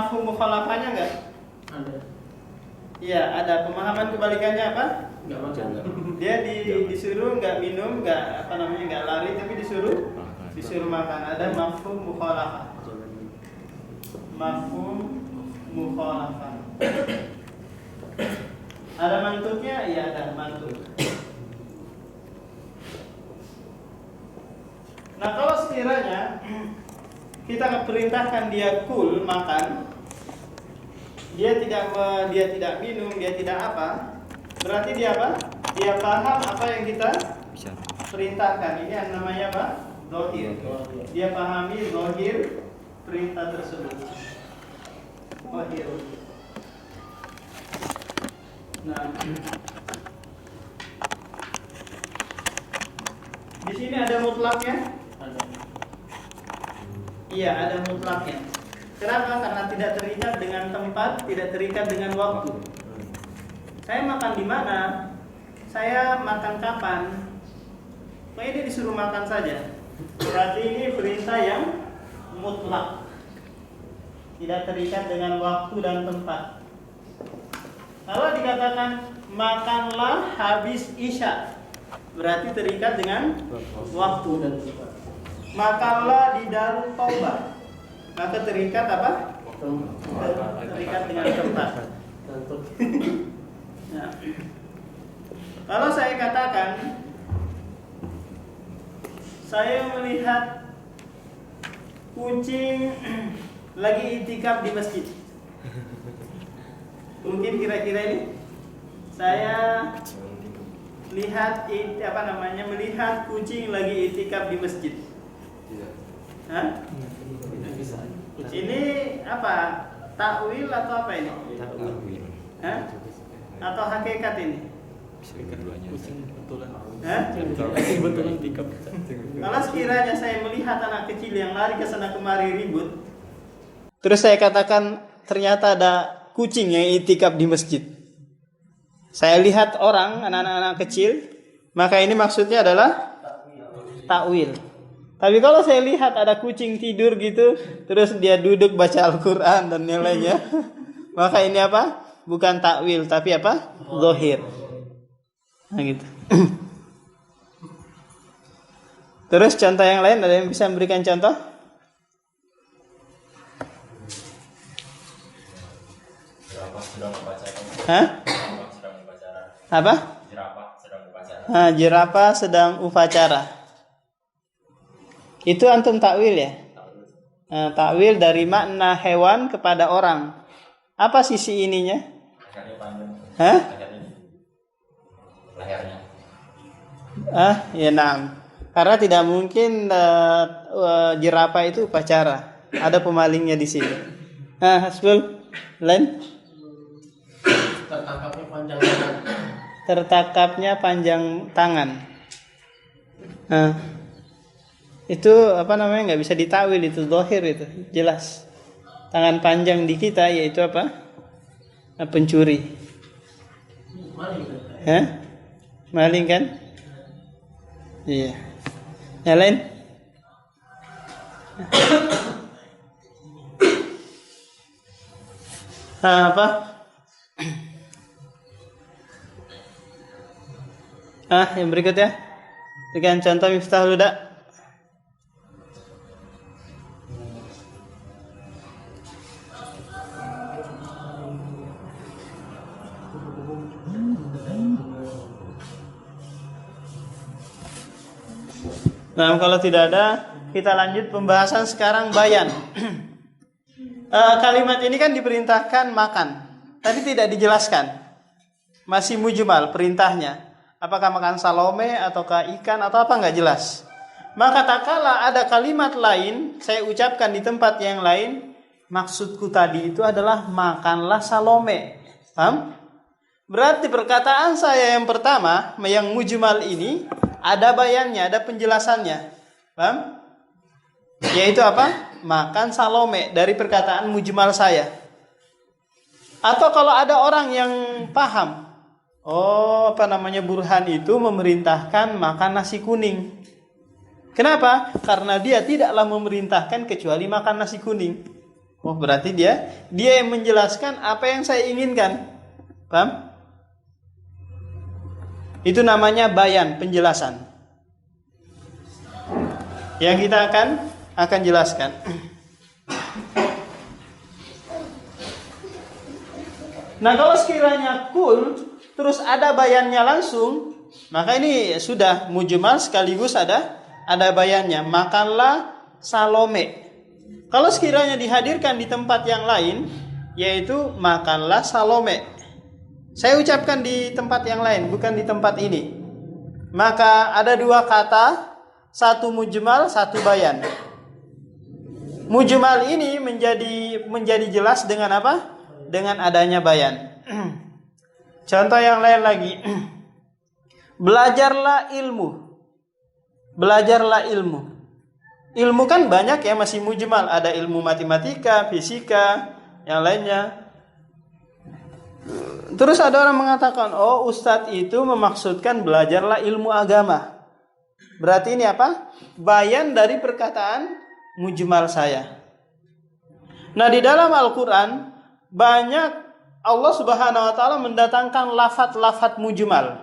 Mafhum mukhalafahnya enggak? Ada. Iya, ada. Pemahaman kebalikannya apa? Enggak makan. Dia disuruh enggak minum, enggak enggak lari, tapi disuruh makan. Ada mafhum mukhalafah. Mafhum mukhalafah. Ada mantuknya? Iya, ada mantuk. Nah, kalau sekiranya kita perintahkan dia kul, makan, dia tidak minum, dia tidak apa, berarti dia apa? Dia paham apa yang kita perintahkan. Ini yang namanya apa? Zahir. Dia pahami zahir perintah tersebut. Zahir. Nah, di sini ada mutlaknya? Ada. Iya, ada mutlaknya. Kenapa? Karena tidak terikat dengan tempat, tidak terikat dengan waktu. Saya makan di mana? Saya makan kapan? Pokoknya dia disuruh makan saja. Berarti ini perintah yang mutlak, tidak terikat dengan waktu dan tempat. Kalau dikatakan makanlah habis isya, berarti terikat dengan waktu dan tempat. Makanlah di Darut Taubah, maka terikat apa? Terikat dengan tempat. Nah, kalau saya katakan saya melihat kucing lagi itikaf di masjid, mungkin kira-kira ini saya melihat kucing lagi itikaf di masjid. Hah? Ini apa? Takwil atau apa ini? Takwil. Hah? Atau hakikat ini? Kebetulan. Hah? Kebetulan tikap. Kalau sekiranya saya melihat anak kecil yang lari ke sana kemari ribut, terus saya katakan ternyata ada kucing yang itikaf di masjid. Saya lihat orang, anak-anak kecil, maka ini maksudnya adalah takwil. Tapi kalau saya lihat ada kucing tidur gitu, terus dia duduk baca Al-Quran dan yang lainnya, maka ini apa? Bukan takwil, tapi apa? Zahir. Nah gitu. Terus contoh yang lain, ada yang bisa memberikan contoh? Jerapah sedang upacara. Hah? Sedang upacara. Apa? Jerapah sedang upacara. Jerapah sedang upacara. Itu antum takwil ya? Takwil dari makna hewan kepada orang. Apa sisi ininya? Lehernya panjang. Hah? Lehernya. Ya nah. Karena tidak mungkin jerapah itu upacara. Ada pemalingnya di sini. Hasbul, lain? Tertangkapnya panjang tangan. Tertangkapnya panjang tangan. Itu apa namanya, nggak bisa ditakwil, itu zahir, itu jelas. Tangan panjang di kita yaitu apa? Pencuri. Maling. Maling kan? Iya. Yang lain? Apa? Yang berikutnya. Berikan contoh Miftahul Huda. Nah, kalau tidak ada, kita lanjut pembahasan sekarang bayan. Kalimat ini kan diperintahkan makan, tapi tidak dijelaskan. Masih mujmal perintahnya. Apakah makan salome ataukah ikan atau apa, nggak jelas. Maka tak kala ada kalimat lain, saya ucapkan di tempat yang lain, maksudku tadi itu adalah makanlah salome. Paham? Berarti perkataan saya yang pertama, yang mujmal ini, ada bayannya, ada penjelasannya. Paham? Yaitu apa? Makan salome dari perkataan mujmal saya. Atau kalau ada orang yang paham, burhan itu memerintahkan makan nasi kuning. Kenapa? Karena dia tidaklah memerintahkan kecuali makan nasi kuning. Oh, berarti dia yang menjelaskan apa yang saya inginkan. Paham? Itu namanya bayan, penjelasan. Yang kita akan jelaskan. Nah, kalau sekiranya kul terus ada bayannya langsung, maka ini sudah mujmal sekaligus ada bayannya. Makanlah Salome. Kalau sekiranya dihadirkan di tempat yang lain, yaitu makanlah Salome. Saya ucapkan di tempat yang lain, bukan di tempat ini. Maka ada dua kata, satu mujmal, satu bayan. Mujmal ini menjadi jelas dengan apa? Dengan adanya bayan. Contoh yang lain lagi. Belajarlah ilmu. Belajarlah ilmu. Ilmu kan banyak ya, masih mujmal. Ada ilmu matematika, fisika, yang lainnya. Terus ada orang mengatakan, oh ustadz itu memaksudkan belajarlah ilmu agama. Berarti ini apa? Bayan dari perkataan mujmal saya. Nah, di dalam Al-Quran banyak Allah Subhanahu wa taala mendatangkan lafaz-lafaz mujmal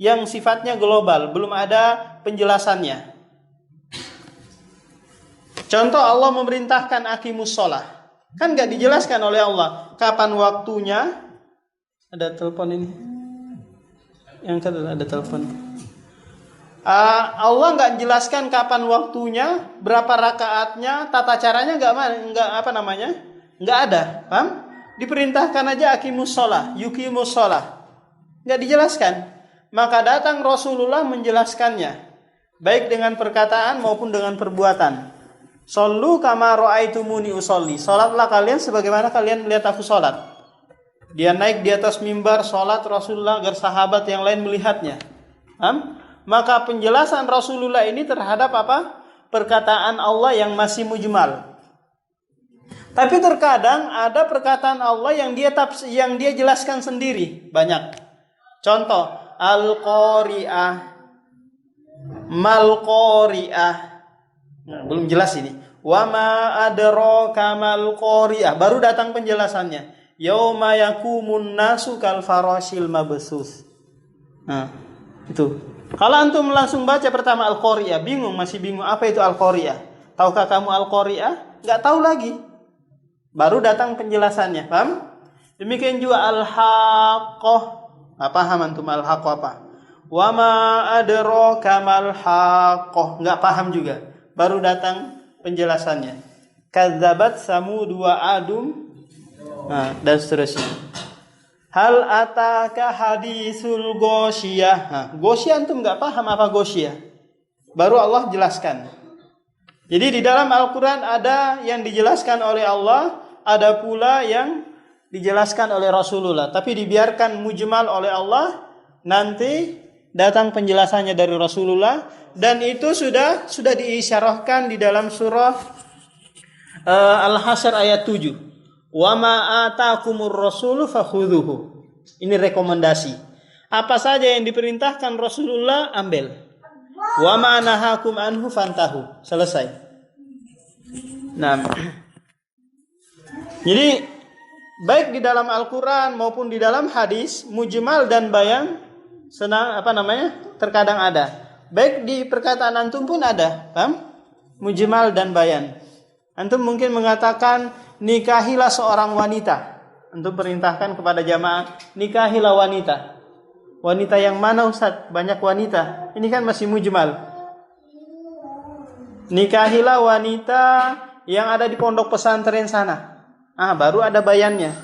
yang sifatnya global, belum ada penjelasannya. Contoh, Allah memerintahkan aqimus shalah. Kan enggak dijelaskan oleh Allah kapan waktunya. Ada telepon ini. Yang kedua ada telepon. Allah enggak jelaskan kapan waktunya, berapa rakaatnya, tata caranya enggak apa namanya? Enggak ada, paham? Diperintahkan aja aqimus shalah, yuqimus shalah. Enggak dijelaskan. Maka datang Rasulullah menjelaskannya, baik dengan perkataan maupun dengan perbuatan. Shollu kama ra'aitumuni usolli. Salatlah kalian sebagaimana kalian melihat aku salat. Dia naik di atas mimbar salat Rasulullah agar sahabat yang lain melihatnya. Paham? Maka penjelasan Rasulullah ini terhadap apa? Perkataan Allah yang masih mujmal. Tapi terkadang ada perkataan Allah yang dia jelaskan sendiri, banyak. Contoh, al-qari'ah, mal-qari'ah. Nah, belum jelas ini. Wa ma adraka mal qari'ah. Baru datang penjelasannya. Yauma yakumun nasu kal farashil mabsus. Nah, itu. Kalau antum langsung baca pertama al-qari'ah, masih bingung apa itu al-qari'ah? Tahukah kamu al-qari'ah? Enggak tahu lagi. Baru datang penjelasannya, paham? Demikian juga al-haqqah. Paham antum al-haqqah apa? Wa ma adraka mal haqqah. Enggak paham juga. Baru datang penjelasannya. Kadzabat Samud wa Adum. Nah, dan seterusnya. Hal ataka hadisul ghasyiyah. Nah, ghasyiyah antum enggak paham apa ghasyiyah. Baru Allah jelaskan. Jadi di dalam Al-Qur'an ada yang dijelaskan oleh Allah, ada pula yang dijelaskan oleh Rasulullah, tapi dibiarkan mujmal oleh Allah, nanti datang penjelasannya dari Rasulullah, dan itu sudah diisyarahkan di dalam surah Al-Hasyr ayat 7. Wa ma ataakumur rasulu fakhudhuhu. Ini rekomendasi. Apa saja yang diperintahkan Rasulullah, ambil. Wa ma nahakum anhu fantahu. Selesai. Nah, jadi baik di dalam Al-Quran maupun di dalam hadis, mujmal dan bayan terkadang ada. Baik di perkataan antum pun ada, paham? Mujmal dan bayan. Antum mungkin mengatakan nikahilah seorang wanita. Antum perintahkan kepada jamaah, nikahilah wanita. Wanita yang mana Ustaz? Banyak wanita. Ini kan masih mujmal. Nikahilah wanita yang ada di pondok pesantren sana. Baru ada bayannya.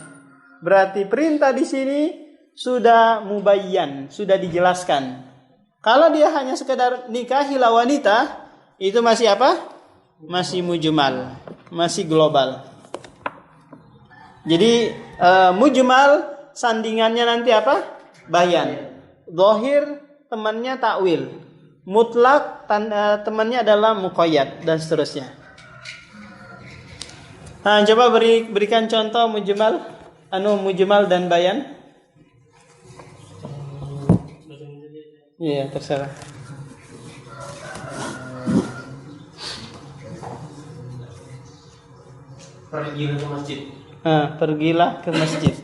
Berarti perintah di sini sudah mubayyan, sudah dijelaskan. Kalau dia hanya sekedar nikahilah wanita, itu masih apa? Masih mujmal, masih global. Jadi mujmal sandingannya nanti apa? Bayan. Zahir temannya takwil. Mutlak temannya adalah muqayyad dan seterusnya. Nah, coba berikan contoh mujmal dan bayan. Iya, terserah. Pergi ke masjid. Pergilah ke masjid.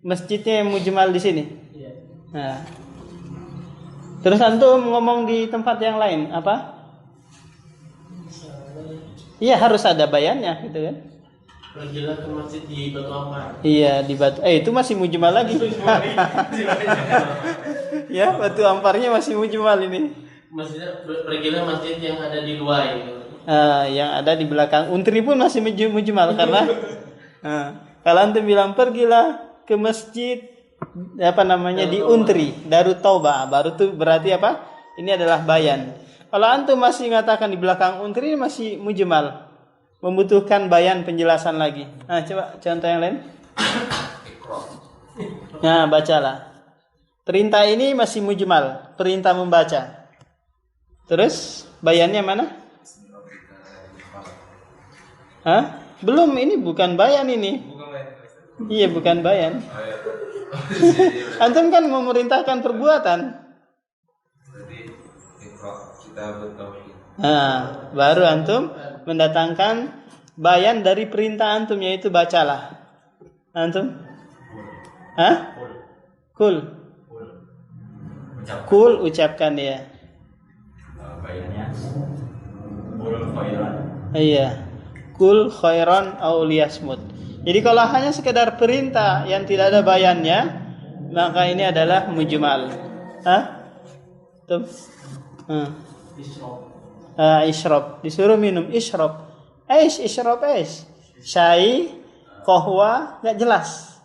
Masjidnya yang mujmal di sini. Iya. Nah. Terus antum ngomong di tempat yang lain apa? Iya harus ada bayannya gitu kan? Pergilah ke masjid di Batu Ampar. Iya di Batu. Itu masih mujmal lagi. Ya Batu Amparnya masih mujmal ini. Masjid, pergilah masjid yang ada di luar. Yang ada di belakang Untri pun masih mujmal karena kalau antum bilang pergilah ke masjid apa namanya di Untri Darut Taubah baru tuh berarti apa? Ini adalah bayan. Kalau antum masih mengatakan di belakang Untri masih mujmal, membutuhkan bayan penjelasan lagi. Nah, coba contoh yang lain. Nah, bacalah. Perintah ini masih mujmal, perintah membaca. Terus bayannya mana? Belum, ini bukan bayan ini. Iya, bukan bayan. Antum kan memerintahkan perbuatan. Baru antum mendatangkan bayan dari perintah antum yaitu bacalah. Antum? Kul ucapkan ya. Bayannya kul khairan. Iya. Kul khairan aw liyasmut. Jadi kalau hanya sekedar perintah yang tidak ada bayannya, maka ini adalah mujmal. Tuh. Isyrab, disuruh minum isyrab. Isyrab. Syai, qahwa, enggak jelas.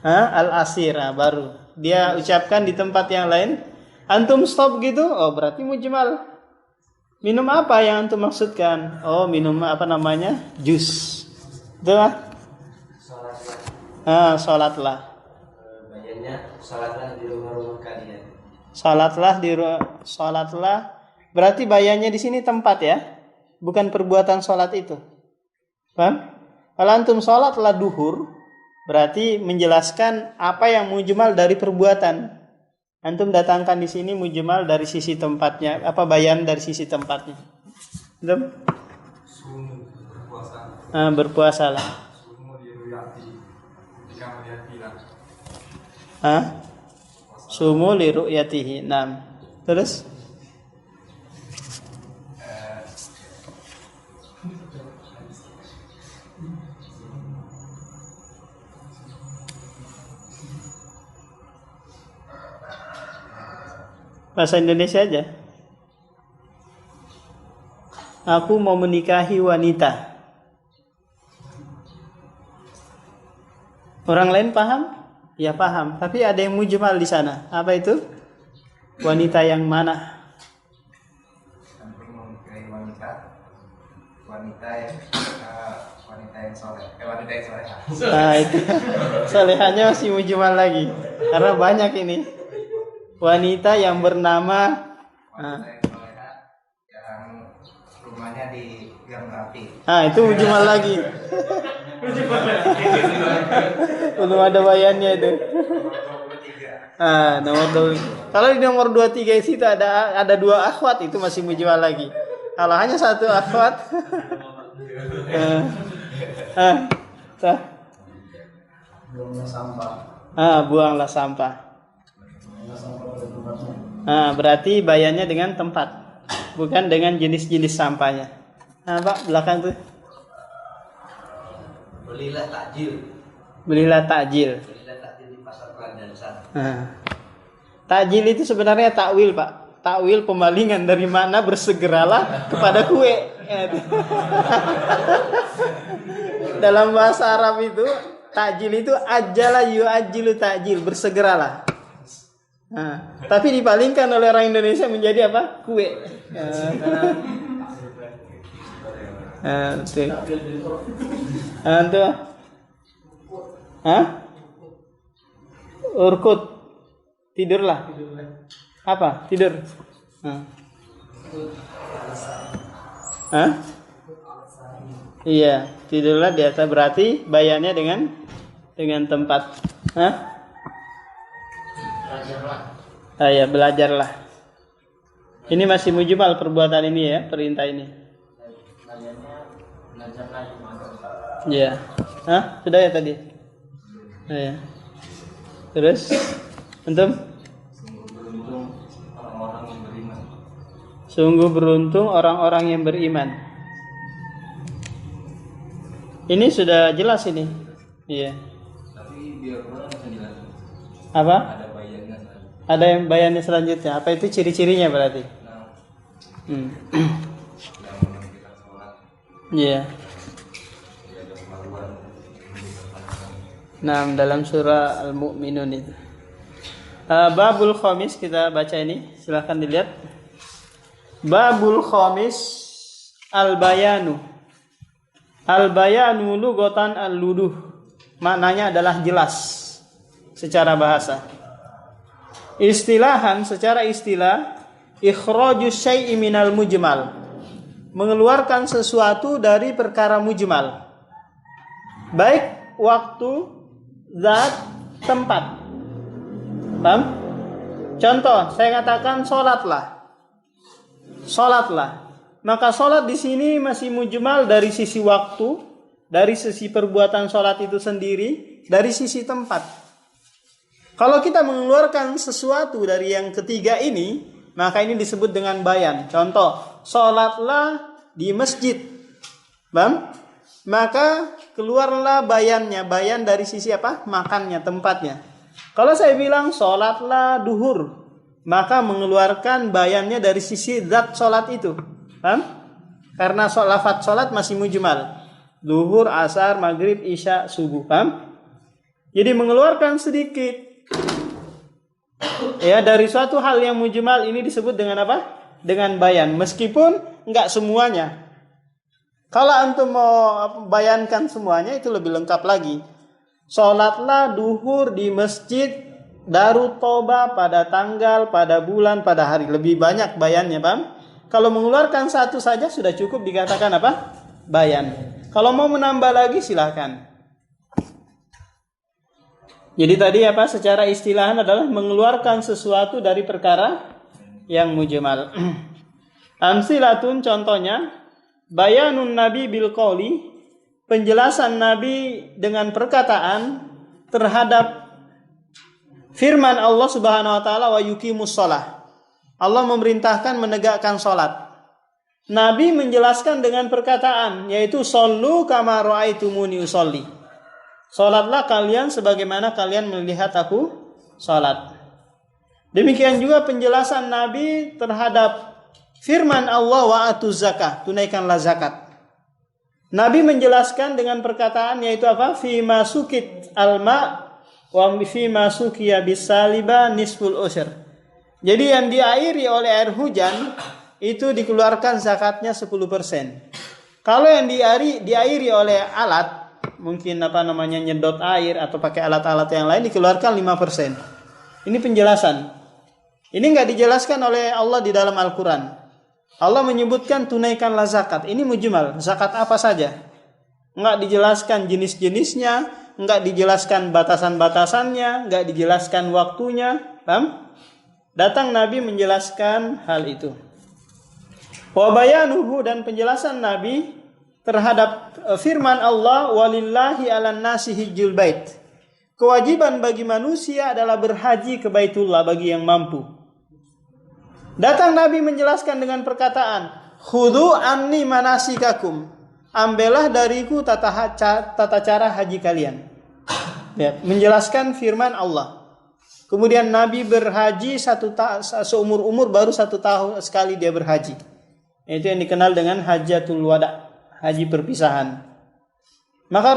Al-asir, baru dia ucapkan di tempat yang lain. Antum stop gitu, berarti mujmal. Minum apa yang antum maksudkan? Minum apa namanya? Jus. Itu sholatlah. Bayannya sholatlah di rumah-rumah kalian. Sholatlah. Berarti bayannya di sini tempat ya, bukan perbuatan sholat itu. Paham? Kalau antum sholatlah duhur, berarti menjelaskan apa yang mujmal dari perbuatan. Antum datangkan di sini mujmal dari sisi tempatnya, apa bayan dari sisi tempatnya. Betul? Berpuasalah. Sumu li ru'yatihi. Terus? Bahasa Indonesia aja. Aku mau menikahi wanita. Orang lain paham? Ya paham. Tapi ada yang mujmal di sana. Apa itu? Wanita yang mana? Aku mau menikahi wanita yang soleh. Wanita yang soleha. Itu solehannya masih mujmal lagi. Karena banyak ini. Wanita yang bernama Wanita yang soleha yang rumahnya di Gang Rapi. itu mujmal lagi. Belum ada bayannya itu. Nomor 23. Kalau di nomor 23 itu ada dua akhwat, itu masih mujmal lagi. Kalau hanya satu akhwat, Buanglah sampah. Buanglah sampah. Berarti bayannya dengan tempat, bukan dengan jenis-jenis sampahnya. Pak, belakang tuh. Belilah takjil. Belilah takjil di pasar Kelantan sana. Takjil itu sebenarnya takwil, Pak. Takwil pemalingan dari mana bersegeralah kepada kue. Dalam bahasa Arab itu takjil itu ajala yu'ajjilu takjil, bersegeralah. Tapi dipalingkan oleh orang Indonesia menjadi apa? Kue. Urkut. Tidurlah. Apa? Tidur. Iya, tidurlah di atas, berarti bayannya dengan tempat. Ya, belajarlah. Ini masih mujmal perbuatan ini ya, perintah ini. Bayannya belajar lagi. Iya. Hah? Sudah ya tadi? Iya. Terus antum? Sungguh beruntung orang-orang yang beriman. Ini sudah jelas ini. Iya. Tapi biar kurang bisa jelasin. Apa? Ada bayannya. Ada yang bayannya selanjutnya. Apa itu ciri-cirinya berarti? Yang kita sholat. Iya. Ada kemaluan. Nah, dalam surah Al-Mu'minun itu. Babul Khamis kita baca ini. Silahkan dilihat. Babul Khamis Al-Bayanu. Al-Bayanu lughatan al-luduh. Maknanya adalah jelas secara bahasa. Istilahan, secara istilah, ikhrajus syai'i minal mujmal. Mengeluarkan sesuatu dari perkara mujmal. Baik waktu, zat, tempat. Paham? Contoh, saya katakan sholatlah. Maka sholat di sini masih mujmal dari sisi waktu, dari sisi perbuatan sholat itu sendiri, dari sisi tempat. Kalau kita mengeluarkan sesuatu dari yang ketiga ini, maka ini disebut dengan bayan. Contoh, sholatlah di masjid. Paham? Maka keluarlah bayannya. Bayan dari sisi apa? Makannya, tempatnya. Kalau saya bilang sholatlah duhur, maka mengeluarkan bayannya dari sisi zat sholat itu. Paham? Karena lafaz sholat masih mujmal. Duhur, asar, maghrib, isya, subuh. Paham? Jadi mengeluarkan sedikit ya dari suatu hal yang mujmal ini disebut dengan apa? Dengan bayan. Meskipun enggak semuanya. Kalau antum mau bayankan semuanya itu lebih lengkap lagi. Sholatlah duhur di masjid Darut Toba pada tanggal, pada bulan, pada hari. Lebih banyak bayannya, paham? Kalau mengeluarkan satu saja sudah cukup dikatakan apa? Bayan. Kalau mau menambah lagi silahkan. Jadi tadi apa? Secara istilahan adalah mengeluarkan sesuatu dari perkara yang mujmal. Amsilatun contohnya, bayanun Nabi bil qauli, penjelasan Nabi dengan perkataan terhadap firman Allah Subhanahu wa taala wa yuqimus shalah. Allah memerintahkan menegakkan salat. Nabi menjelaskan dengan perkataan yaitu shollu kama raaitumuni usolli. Salatlah kalian sebagaimana kalian melihat aku salat. Demikian juga penjelasan Nabi terhadap firman Allah wa atuz zakah, tunaikanlah zakat. Nabi menjelaskan dengan perkataan yaitu apa? Fi masukit alma wa fi masukiya bisaliba nisful usr. Jadi yang diairi oleh air hujan itu dikeluarkan zakatnya 10%. Kalau yang diairi oleh alat, mungkin nyedot air atau pakai alat-alat yang lain dikeluarkan 5%. Ini penjelasan. Ini enggak dijelaskan oleh Allah di dalam Al-Qur'an. Allah menyebutkan tunaikanlah zakat. Ini mujmal. Zakat apa saja? Enggak dijelaskan jenis-jenisnya, enggak dijelaskan batasan-batasannya, enggak dijelaskan waktunya. Paham? Datang Nabi menjelaskan hal itu. Wa bayanuhu, dan penjelasan Nabi terhadap firman Allah walillahi 'alan nasi hijjul bait. Kewajiban bagi manusia adalah berhaji ke Baitullah bagi yang mampu. Datang Nabi menjelaskan dengan perkataan, khudhu anni manasikakum. Ambillah dariku tata cara haji kalian. Ya, menjelaskan firman Allah. Kemudian Nabi berhaji seumur-umur baru 1 tahun sekali dia berhaji. Itu yang dikenal dengan hajatul wada, haji perpisahan. Maka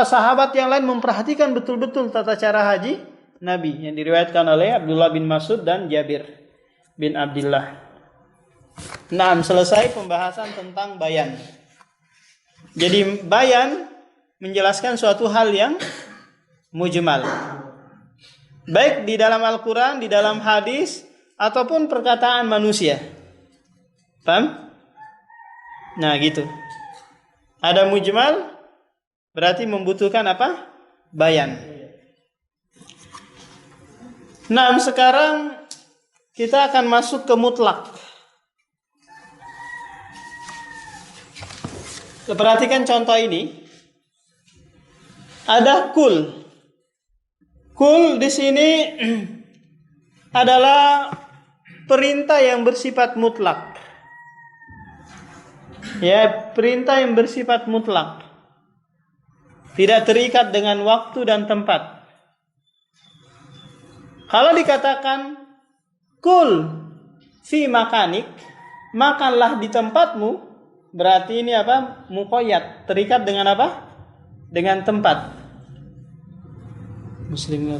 sahabat yang lain memperhatikan betul-betul tata cara haji Nabi yang diriwayatkan oleh Abdullah bin Mas'ud dan Jabir bin Abdullah. Nah, selesai pembahasan tentang bayan. Jadi bayan menjelaskan suatu hal yang mujmal. Baik di dalam Al-Quran, di dalam hadis, ataupun perkataan manusia. Paham? Nah gitu. Ada mujmal, berarti membutuhkan apa? Bayan. Nah sekarang kita akan masuk ke mutlak. Perhatikan contoh ini. ada kul. Kul di sini adalah perintah yang bersifat mutlak. Ya, perintah yang bersifat mutlak. Tidak terikat dengan waktu dan tempat. Kalau dikatakan kul fi makanik, makanlah di tempatmu, berarti ini apa? Muqayyad, terikat dengan apa? Dengan tempat. Muslim.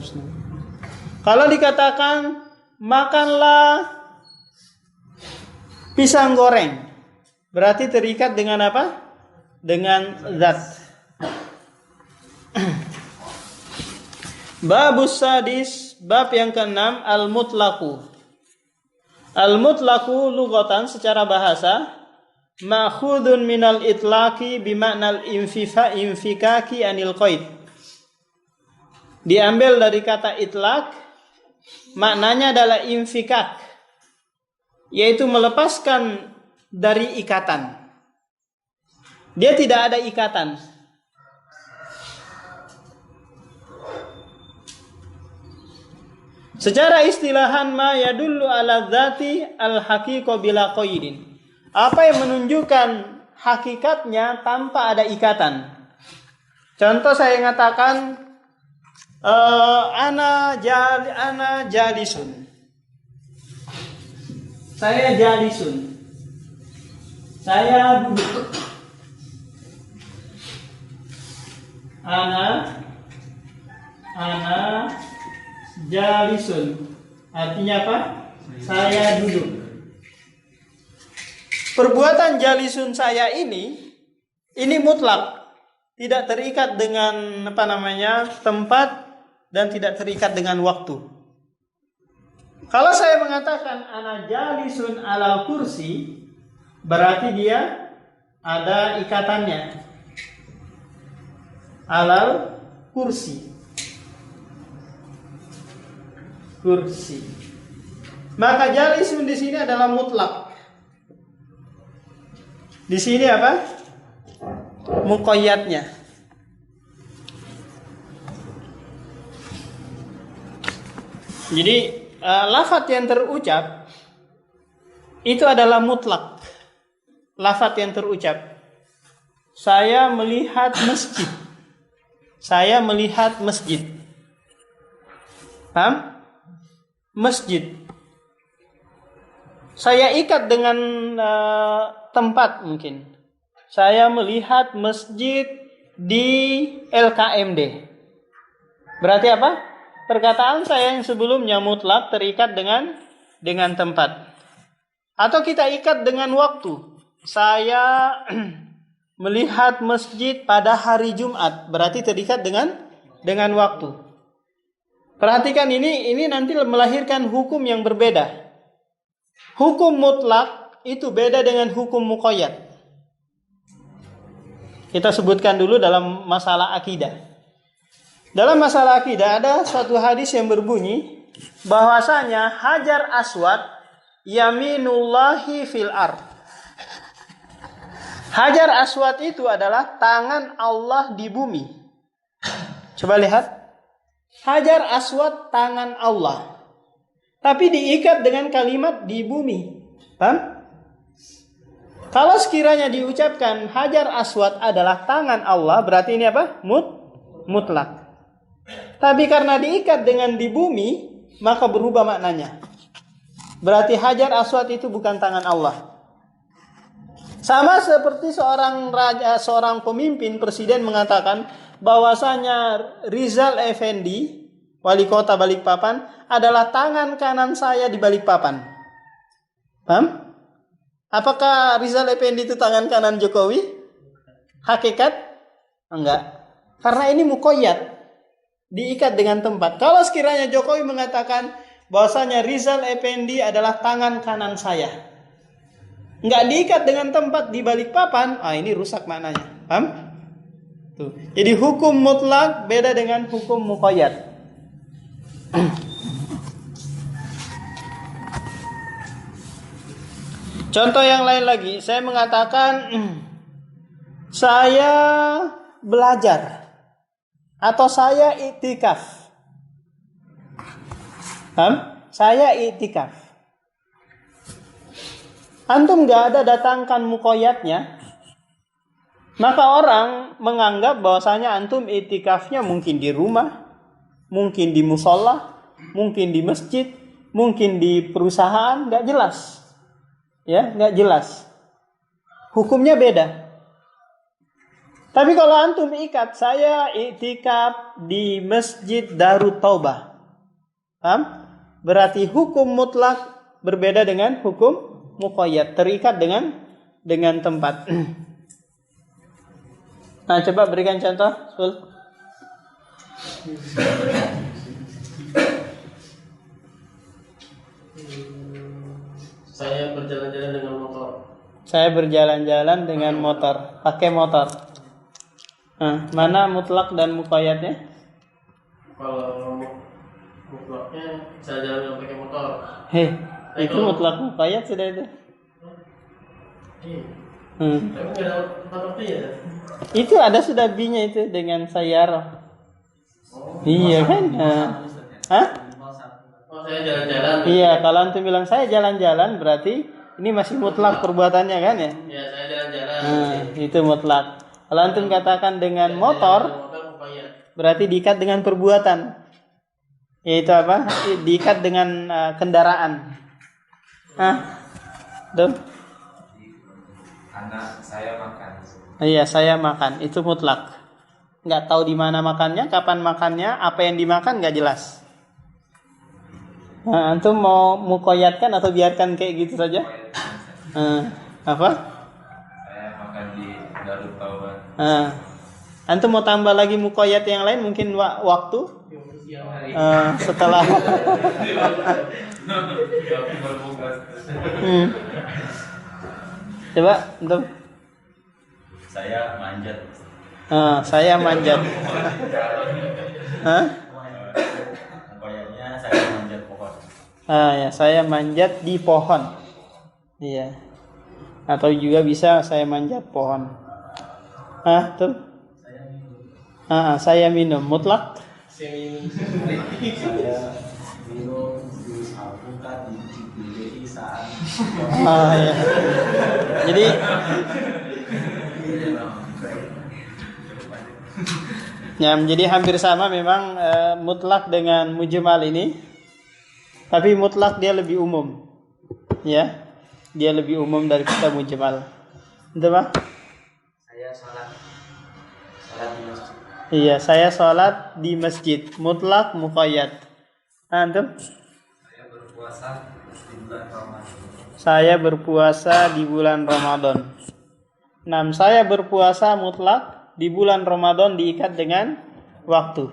Kalau dikatakan makanlah pisang goreng, berarti terikat dengan apa? Dengan zat. Babus sadis, bab yang keenam, al-mutlaqu. Al-mutlaqu lughatan secara bahasa ma'khudun minal itlaqi bima'nal infikaki anil qaid. Diambil dari kata itlaq, maknanya adalah infikak, yaitu melepaskan dari ikatan. Dia tidak ada ikatan. Secara istilahan ma yadullu ala dzati al-haqiqa bila qaidin. Apa yang menunjukkan hakikatnya tanpa ada ikatan. Contoh saya mengatakan ana jalisun. Saya jalisun. Saya duduk. Ana jalisun. Artinya apa? Saya duduk. Perbuatan jalisun saya ini mutlak, tidak terikat dengan tempat dan tidak terikat dengan waktu. Kalau saya mengatakan ana jalisun ala kursi, berarti dia ada ikatannya. Alal kursi. Kursi. Maka jalisun di sini adalah mutlak. Di sini apa? Muqayyadnya. Jadi lafaz yang terucap itu adalah mutlak. Lafaz yang terucap. Saya melihat masjid. Saya melihat masjid. Paham? Masjid. Saya ikat dengan tempat mungkin. Saya melihat masjid di LKMD. Berarti apa? Perkataan saya yang sebelumnya mutlak terikat dengan tempat. Atau kita ikat dengan waktu. Saya melihat masjid pada hari Jumat, berarti terikat dengan waktu. Perhatikan ini nanti melahirkan hukum yang berbeda. Hukum mutlak itu beda dengan hukum muqayyad. Kita sebutkan dulu dalam masalah akidah. Dalam masalah akidah ada suatu hadis yang berbunyi bahwasanya Hajar Aswad yaminullahi fil ard. Hajar Aswad itu adalah tangan Allah di bumi. Coba lihat. Hajar Aswad tangan Allah. Tapi diikat dengan kalimat di bumi. Paham? Kalau sekiranya diucapkan Hajar Aswad adalah tangan Allah, berarti ini apa? Mutlak. Tapi karena diikat dengan di bumi, maka berubah maknanya. Berarti Hajar Aswad itu bukan tangan Allah. Sama seperti seorang pemimpin presiden mengatakan bahwasanya Rizal Effendi, wali kota Balikpapan, adalah tangan kanan saya di Balikpapan. Paham? Apakah Rizal Effendi itu tangan kanan Jokowi? Hakikat? Enggak. Karena ini muqayyad, diikat dengan tempat. Kalau sekiranya Jokowi mengatakan bahwasanya Rizal Effendi adalah tangan kanan saya, enggak diikat dengan tempat di Balikpapan, ini rusak maknanya. Paham? Tuh. Jadi hukum mutlak beda dengan hukum muqayyad. Contoh yang lain lagi, saya mengatakan saya belajar. atau saya iktikaf. Saya iktikaf. Antum nggak ada datangkan muqayyadnya, maka orang menganggap bahwasanya antum iktikafnya mungkin di rumah, mungkin di musola, mungkin di masjid, mungkin di perusahaan, nggak jelas, ya nggak jelas. Hukumnya beda. Tapi kalau antum ikat, saya iktikaf di Masjid Darut Taubah, berarti hukum mutlak berbeda dengan hukum muqayyad, terikat dengan tempat. Nah, coba berikan contoh, Sul. Saya berjalan-jalan dengan motor. Saya berjalan-jalan dengan motor, pakai motor. Nah, mana mutlak dan muqayyadnya? Kalau mutlaknya saya jalan dengan pakai motor. Itu mutlak muqayyad sudah itu. Tapi nggak ada tempat waktunya ya? Itu ada sudah B-nya itu dengan sayyarah. Iya kan? Hah? Oh, saya jalan-jalan. Iya, kalau antum bilang saya jalan-jalan berarti ini masih mutlak perbuatannya kan ya? Ya, saya jalan-jalan. Itu mutlak. Kalau antum katakan dengan motor, berarti diikat dengan perbuatan. Yaitu apa? Diikat dengan kendaraan. Anak saya makan. Iya, saya makan. Itu mutlak. Nggak tahu di mana makannya, kapan makannya, apa yang dimakan nggak jelas. Nah, antum mau muqayyadkan atau biarkan kayak gitu saja? Apa? Saya makan di Darut Taubah. Antum mau tambah lagi muqayyad yang lain mungkin waktu? Setelah coba antum. Saya manjat. Saya manjat. Pokoknya saya manjat pohon. Ya, saya manjat di pohon. Iya. Atau juga bisa saya manjat pohon. Tuh. Saya minum mutlak. Saya minum jus alpukat di BDI saat. Ya. Jadi ya, menjadi hampir sama memang mutlak dengan mujmal ini. Tapi mutlak dia lebih umum. Ya. Dia lebih umum daripada mujmal. Betul, Pak? Saya sholat di masjid. Iya, saya sholat di masjid. Mutlak muqayyad. Antum? Saya berpuasa di bulan Ramadan. Saya berpuasa di bulan Ramadan. Saya berpuasa mutlak di bulan Ramadan diikat dengan waktu.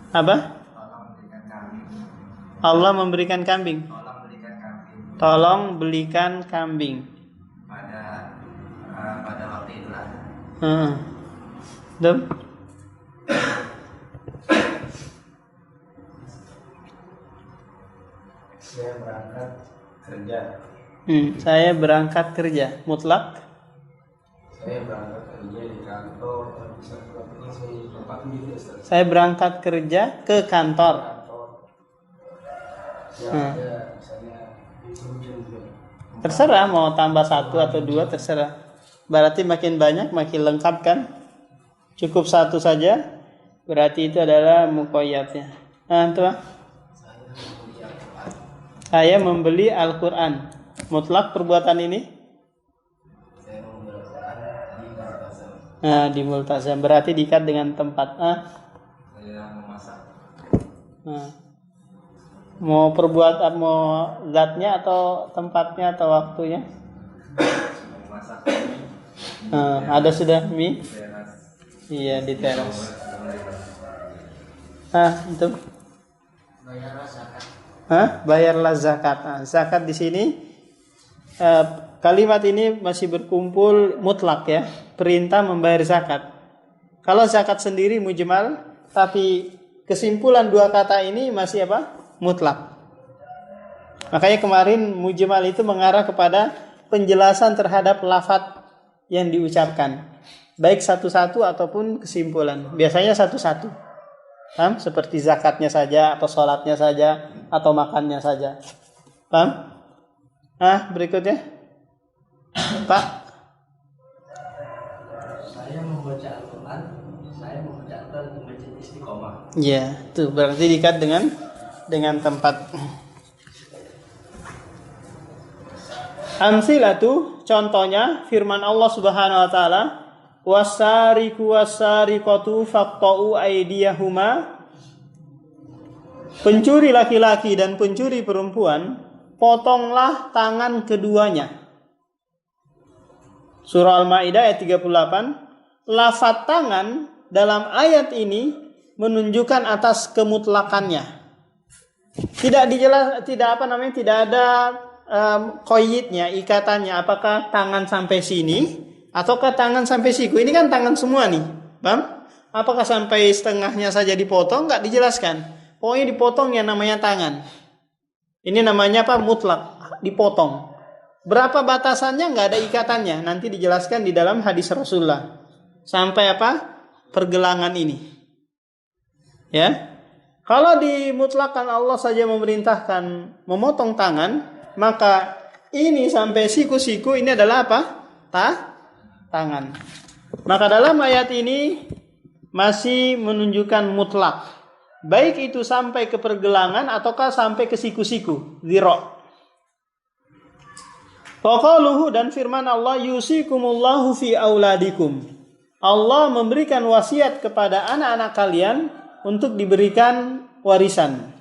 Apa? Allah memberikan kambing. Tolong belikan kambing. Pada waktu itulah. Saya berangkat kerja. Saya berangkat kerja. Mutlak. Saya berangkat kerja di kantor. Saya berangkat kerja ke kantor. Terserah mau tambah 1 atau 2 terserah. Berarti makin banyak makin lengkap kan? Cukup 1 saja. Berarti itu adalah muqayyadnya. Saya membeli Al-Quran. Mutlak perbuatan ini? Saya membeli Al-Quran di Multazam. Di Multazam. Berarti diikat dengan tempat. Saya memasak. Mau zatnya atau tempatnya atau waktunya? Memasak. Ada sudah mie? Teras. Iya, di teras. Itu. Bayarlah zakat. Zakat di sini kalimat ini masih berkumpul mutlak ya. Perintah membayar zakat. Kalau zakat sendiri mujmal, tapi kesimpulan 2 kata ini masih apa? Mutlak. Makanya kemarin mujmal itu mengarah kepada penjelasan terhadap lafadz yang diucapkan. baik satu-satu ataupun kesimpulan. Biasanya satu-satu. Paham? Seperti zakatnya saja, atau sholatnya saja, atau makannya saja. Paham? Berikutnya, Pak. Saya membaca Al-Quran, saya membaca Al-Quran di Masjid Istiqomah. Ya, itu berarti diikat dengan tempat. Amsilatu, contohnya firman Allah Subhanahu wa taala, wasariqu wasariqatu faqta'u aydiyahuma. Pencuri laki-laki dan pencuri perempuan, potonglah tangan keduanya. Surah Al-Maidah ayat 38. Lafaz tangan dalam ayat ini menunjukkan atas kemutlakannya. Tidak ada qayyidnya, ikatannya, apakah tangan sampai sini ataukah tangan sampai siku. Ini kan tangan semua nih, paham? Apakah sampai setengahnya saja dipotong? Enggak dijelaskan. Pokoknya dipotong yang namanya tangan. Ini namanya apa? Mutlak, dipotong. Berapa batasannya? Enggak ada ikatannya. Nanti dijelaskan di dalam hadis Rasulullah. Sampai apa? Pergelangan ini. Ya. Kalau dimutlakan Allah saja memerintahkan memotong tangan, maka ini sampai siku-siku ini adalah apa? Tangan. Maka dalam ayat ini masih menunjukkan mutlak. Baik itu sampai ke pergelangan ataukah sampai ke siku-siku, zira'. Faqaluhu, dan firman Allah, yusikumullahu fi auladikum. Allah memberikan wasiat kepada anak-anak kalian untuk diberikan warisan.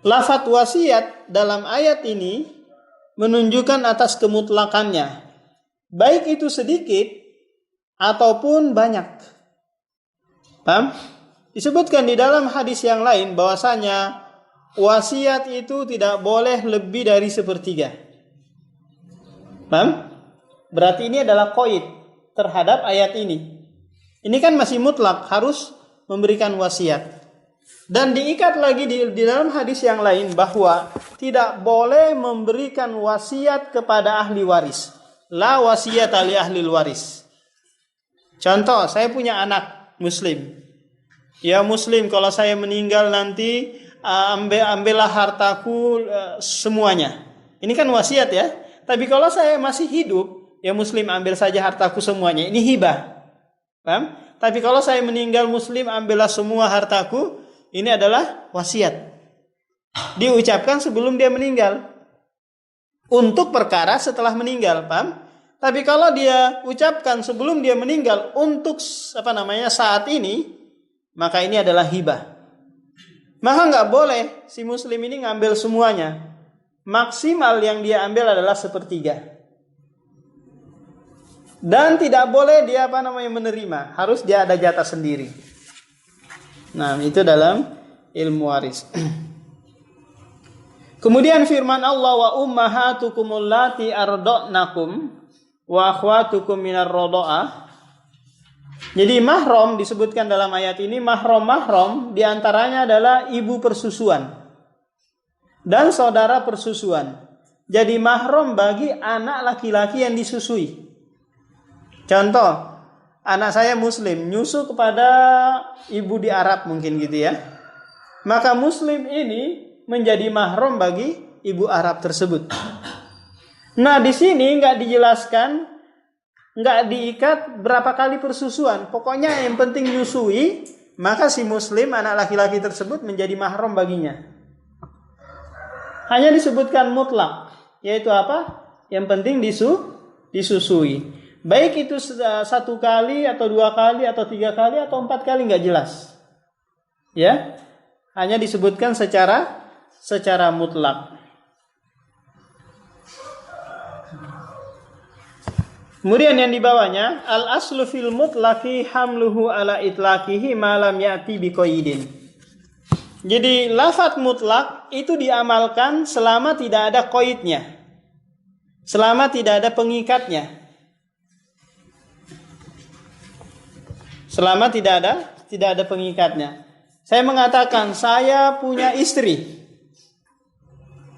Lafaz wasiat dalam ayat ini menunjukkan atas kemutlakannya. Baik itu sedikit ataupun banyak. Paham? Disebutkan di dalam hadis yang lain bahwasanya wasiat itu tidak boleh lebih dari 1/3. Paham? Berarti ini adalah qaid terhadap ayat ini. Ini kan masih mutlak, harus memberikan wasiat. Dan diikat lagi di dalam hadis yang lain bahwa tidak boleh memberikan wasiat kepada ahli waris. La wasiyata li ahli waris. Contoh, saya punya anak muslim. Ya muslim, kalau saya meninggal nanti ambillah hartaku semuanya. Ini kan wasiat ya. Tapi kalau saya masih hidup, ya muslim ambil saja hartaku semuanya. Ini hibah. Paham? Tapi kalau saya meninggal muslim ambillah semua hartaku. Ini adalah wasiat. Diucapkan sebelum dia meninggal. Untuk perkara setelah meninggal, paham? Tapi kalau dia ucapkan sebelum dia meninggal untuk saat ini, maka ini adalah hibah. Maka enggak boleh si muslim ini ngambil semuanya. Maksimal yang dia ambil adalah 1/3. Dan tidak boleh dia menerima, harus dia ada jatah sendiri. Nah, itu dalam ilmu waris. Kemudian firman Allah, wa ummahatukum allati arda'nakum wa akhwatukum minar radha'ah. Jadi mahram disebutkan dalam ayat ini, mahram diantaranya adalah ibu persusuan dan saudara persusuan. Jadi mahram bagi anak laki-laki yang disusui. Contoh, anak saya muslim, nyusu kepada ibu di Arab mungkin gitu ya. Maka muslim ini menjadi mahram bagi ibu Arab tersebut. Nah, di sini enggak dijelaskan, enggak diikat berapa kali persusuan. Pokoknya yang penting nyusui, maka si muslim anak laki-laki tersebut menjadi mahram baginya. Hanya disebutkan mutlak, yaitu apa? Yang penting disusui. Baik itu 1 kali atau 2 kali atau 3 kali atau 4 kali, nggak jelas. Ya, hanya disebutkan secara mutlak. Kemudian yang di bawahnya, al aslu fil mutlaqi hamluhu ala itlaqihi ma lam ya'ti biqaidin. Jadi lafaz mutlak itu diamalkan selama tidak ada qaidnya. Selama tidak ada pengikatnya. Selama tidak ada pengikatnya. Saya mengatakan saya punya istri.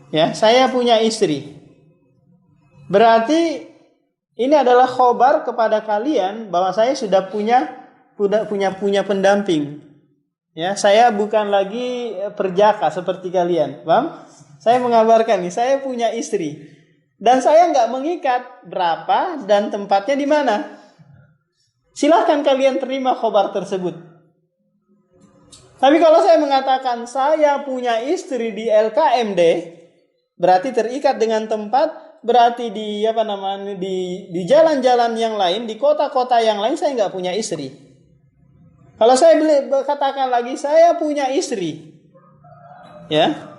Ya, saya punya istri. Berarti Ini adalah khobar kepada kalian bahwa saya sudah punya pendamping. Ya, saya bukan lagi perjaka seperti kalian, paham? Saya mengabarkan nih, saya punya istri dan saya nggak mengikat berapa dan tempatnya di mana. Silahkan kalian terima khobar tersebut. Tapi kalau saya mengatakan saya punya istri di LKMD, berarti terikat dengan tempat, berarti di di jalan-jalan yang lain, di kota-kota yang lain saya nggak punya istri. Kalau saya katakan lagi saya punya istri, ya,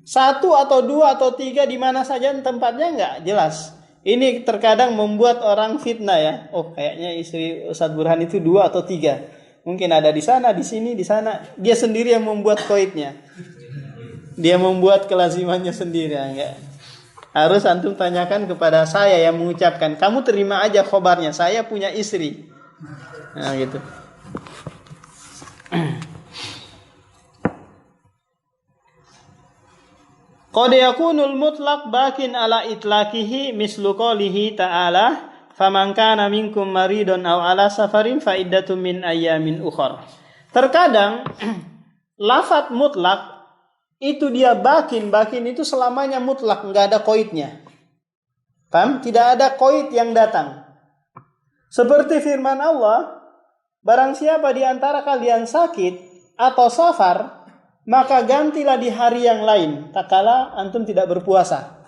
1 atau 2 atau 3 di mana saja tempatnya nggak jelas. Ini terkadang membuat orang fitnah ya. Oh, kayaknya istri Ustadz Burhan itu 2 atau 3. Mungkin ada di sana, di sini, di sana. Dia sendiri yang membuat qaidnya. Dia membuat kelazimannya sendiri, enggak. Harus antum tanyakan kepada saya yang mengucapkan. Kamu terima aja khobarnya, saya punya istri. Nah, gitu. Qad yakunul mutlaq bakin ala itlaqihi mislu qoulihi ta'ala faman kana minkum maridun aw ala safarin fa iddatun min ayyamin ukhra. Terkadang lafaz mutlak itu dia bakin itu selamanya mutlak, enggak ada qaidnya. Paham? Tidak ada qaid yang datang. Seperti firman Allah, barang siapa di antara kalian sakit atau safar, maka gantilah di hari yang lain, tak kala antum tidak berpuasa.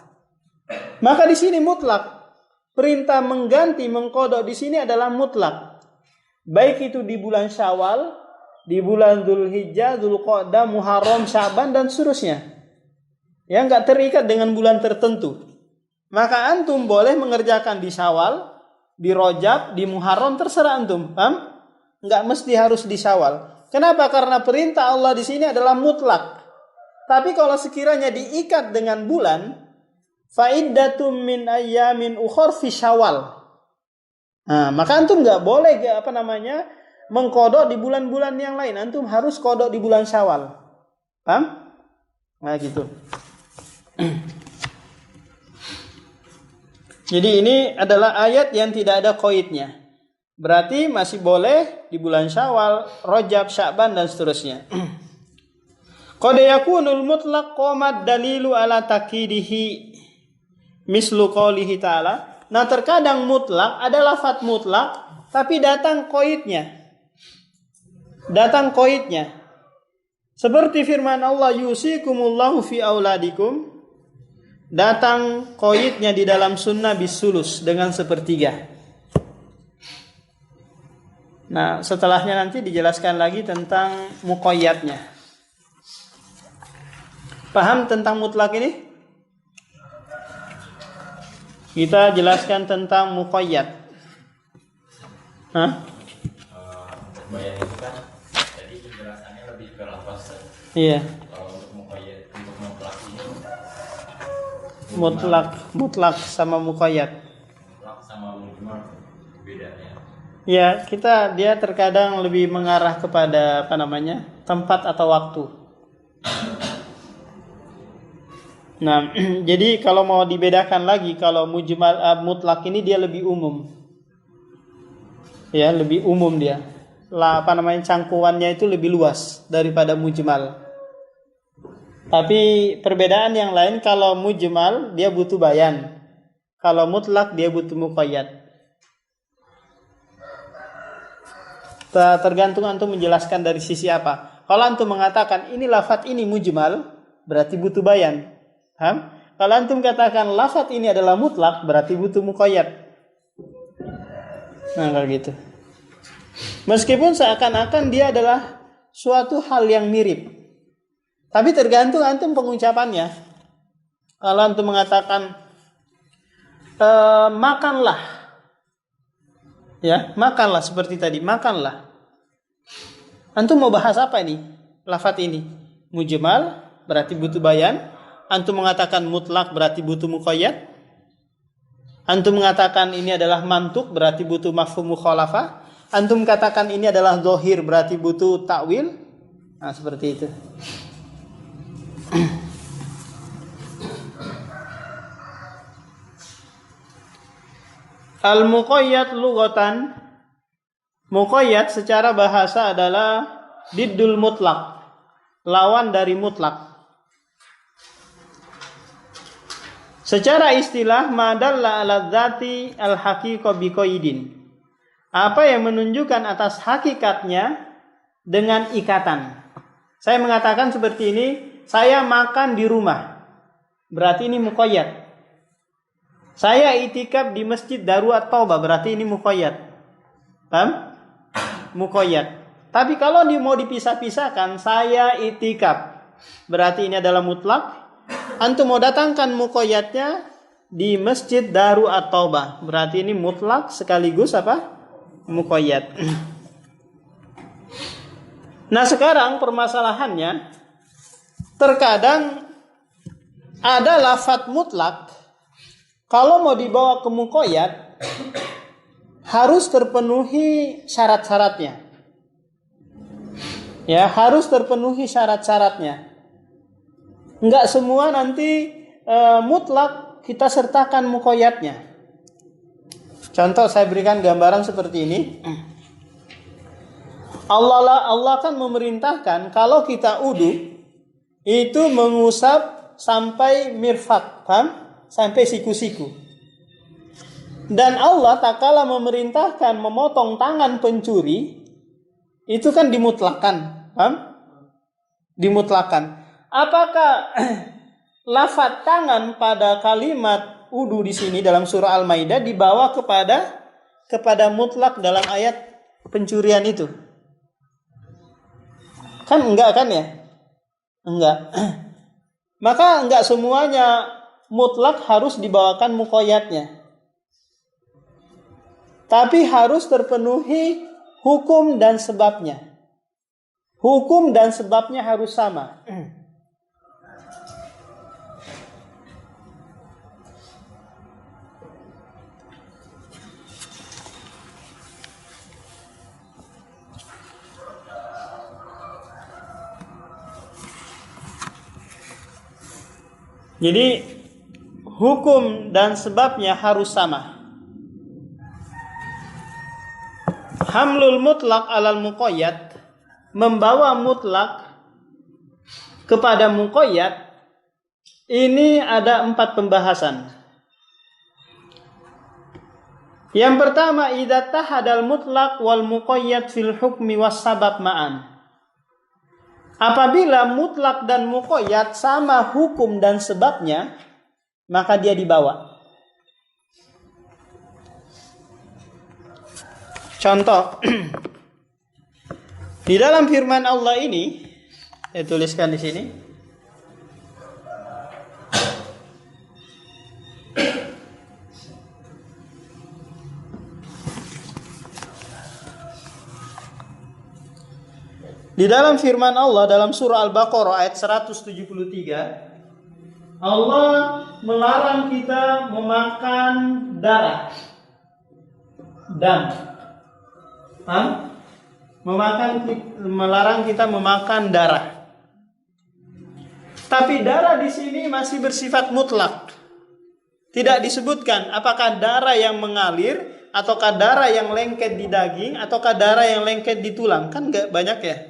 Maka di sini mutlak. Perintah mengganti, mengqadha di sini adalah mutlak. Baik itu di bulan Syawal, di bulan Dzulhijjah, Dzulqa'dah, Muharram, Sya'ban dan seterusnya. Yang enggak terikat dengan bulan tertentu. Maka antum boleh mengerjakan di Syawal, di Rajab, di Muharram, terserah antum. Paham? Enggak mesti harus di Syawal. Kenapa? Karena perintah Allah di sini adalah mutlak. Tapi kalau sekiranya diikat dengan bulan, fa'iddatum min ayyamin ukhor fi Syawal. Nah, maka antum enggak boleh mengqadha di bulan-bulan yang lain. Antum harus qadha di bulan Syawal. Paham? Nah, gitu. Jadi ini adalah ayat yang tidak ada qaidnya. Berarti masih boleh di bulan Syawal, Rajab, Sya'ban dan seterusnya. Qad yakunul mutlaq qamat dalilu ala taqidihi mislu qoulihi ta'ala. Nah, terkadang mutlak ada lafaz mutlak tapi datang qaidnya. Datang qaidnya. Seperti firman Allah yusikumullahu fi auladikum. Datang qaidnya di dalam sunnah bisulus dengan sepertiga. Nah, setelahnya nanti dijelaskan lagi tentang muqayyadnya. Paham tentang mutlak ini? Kita jelaskan tentang muqayyad. Hah? Bayan itu kan jadi penjelasannya lebih ke lafaz. Iya. Kalau untuk muqayyad, untuk mutlak ini Mutlak sama muqayyad. mutlak sama mujmal bedanya. Ya, dia terkadang lebih mengarah kepada tempat atau waktu. Nah, jadi kalau mau dibedakan lagi, kalau mujmal mutlak ini dia lebih umum. Ya, lebih umum dia. Cangkumannya itu lebih luas daripada mujmal. Tapi perbedaan yang lain, kalau mujmal dia butuh bayan. Kalau mutlak dia butuh muqayyad. Tergantung antum menjelaskan dari sisi apa. Kalau antum mengatakan ini lafaz ini mujmal, berarti butuh bayan. Paham? Kalau antum katakan lafaz ini adalah mutlak, berarti butuh muqayyad. Nah, kalau gitu. Meskipun seakan-akan dia adalah suatu hal yang mirip. Tapi tergantung antum pengucapannya. Kalau antum mengatakan makanlah. Ya, makanlah seperti tadi, makanlah. Antum mau bahas apa ini? Lafaz ini mujmal berarti butuh bayan. Antum mengatakan mutlak berarti butuh muqayyad. Antum mengatakan ini adalah mantuk berarti butuh mafhum mukhalafah. Antum katakan ini adalah zahir berarti butuh takwil. Nah, seperti itu. Al-muqayyad lughatan, muqayyad secara bahasa adalah diddul mutlaq, lawan dari mutlak. Secara istilah madalla ala dzati al-haqiqah biqaidin, apa yang menunjukkan atas hakikatnya dengan ikatan. Saya mengatakan seperti ini, saya makan di rumah, berarti ini muqayyad. Saya itikaf di Masjid Darul Taubah, berarti ini muqayyad. Paham? Muqayyad. Tapi kalau mau dipisah-pisahkan, saya itikaf, berarti ini adalah mutlak. Antum mau datangkan muqayyadnya di Masjid Darul Taubah, berarti ini mutlak sekaligus apa? Muqayyad. Nah, sekarang permasalahannya, terkadang ada lafadz mutlak, kalau mau dibawa ke muqayyad harus terpenuhi syarat-syaratnya. Ya, harus terpenuhi syarat-syaratnya. Enggak semua nanti mutlak kita sertakan muqayyadnya. Contoh saya berikan gambaran seperti ini. Allah kan memerintahkan kalau kita wudu itu mengusap sampai mirfaq, paham? Sampai siku-siku. Dan Allah tak kala memerintahkan memotong tangan pencuri, itu kan dimutlakan, paham? Dimutlakan. Apakah lafaz tangan pada kalimat wudu di sini dalam surah Al-Maidah dibawa kepada mutlak dalam ayat pencurian itu? Kan enggak kan ya? Enggak. Maka enggak semuanya mutlak harus dibawakan muqayyadnya. Tapi harus terpenuhi hukum dan sebabnya. Hukum dan sebabnya harus sama. Jadi hukum dan sebabnya harus sama. Hamlul mutlak alal muqayyad, membawa mutlak kepada muqayyad, ini ada 4 pembahasan. Yang pertama, idza tahadal mutlak wal muqayyad fil hukmi was sabab ma'an. Apabila mutlak dan muqayyad sama hukum dan sebabnya, maka dia dibawa. Contoh, di dalam firman Allah ini, saya tuliskan di sini. Di dalam firman Allah dalam surah Al-Baqarah ayat 173, Allah melarang kita memakan darah. Melarang kita memakan darah. Tapi darah di sini masih bersifat mutlak. Tidak disebutkan apakah darah yang mengalir ataukah darah yang lengket di daging ataukah darah yang lengket di tulang. Kan enggak banyak ya.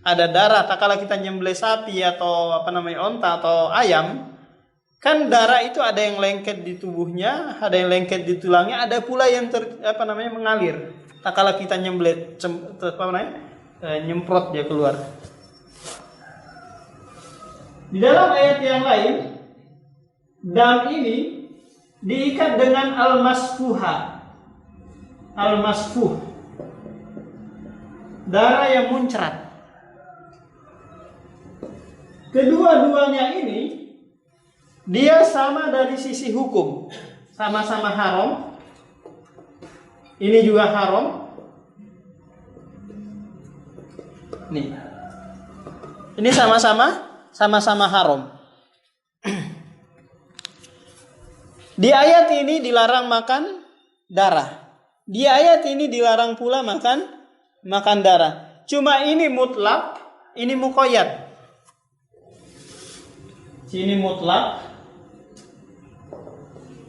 Ada darah tak kala kita nyembelih sapi atau onta atau ayam, kan darah itu ada yang lengket di tubuhnya, ada yang lengket di tulangnya, ada pula yang mengalir. Tak kala kita nyembelih nyemprot dia keluar. Di dalam ayat yang lain, dam ini diikat dengan al-masfuha. Al-masfuh, darah yang muncrat. Kedua-duanya ini dia sama dari sisi hukum, sama-sama haram. Ini juga haram. Nih, ini sama-sama haram. Di ayat ini dilarang makan darah. Di ayat ini dilarang pula makan darah. Cuma ini mutlak, ini muqayyad. Sini mutlak,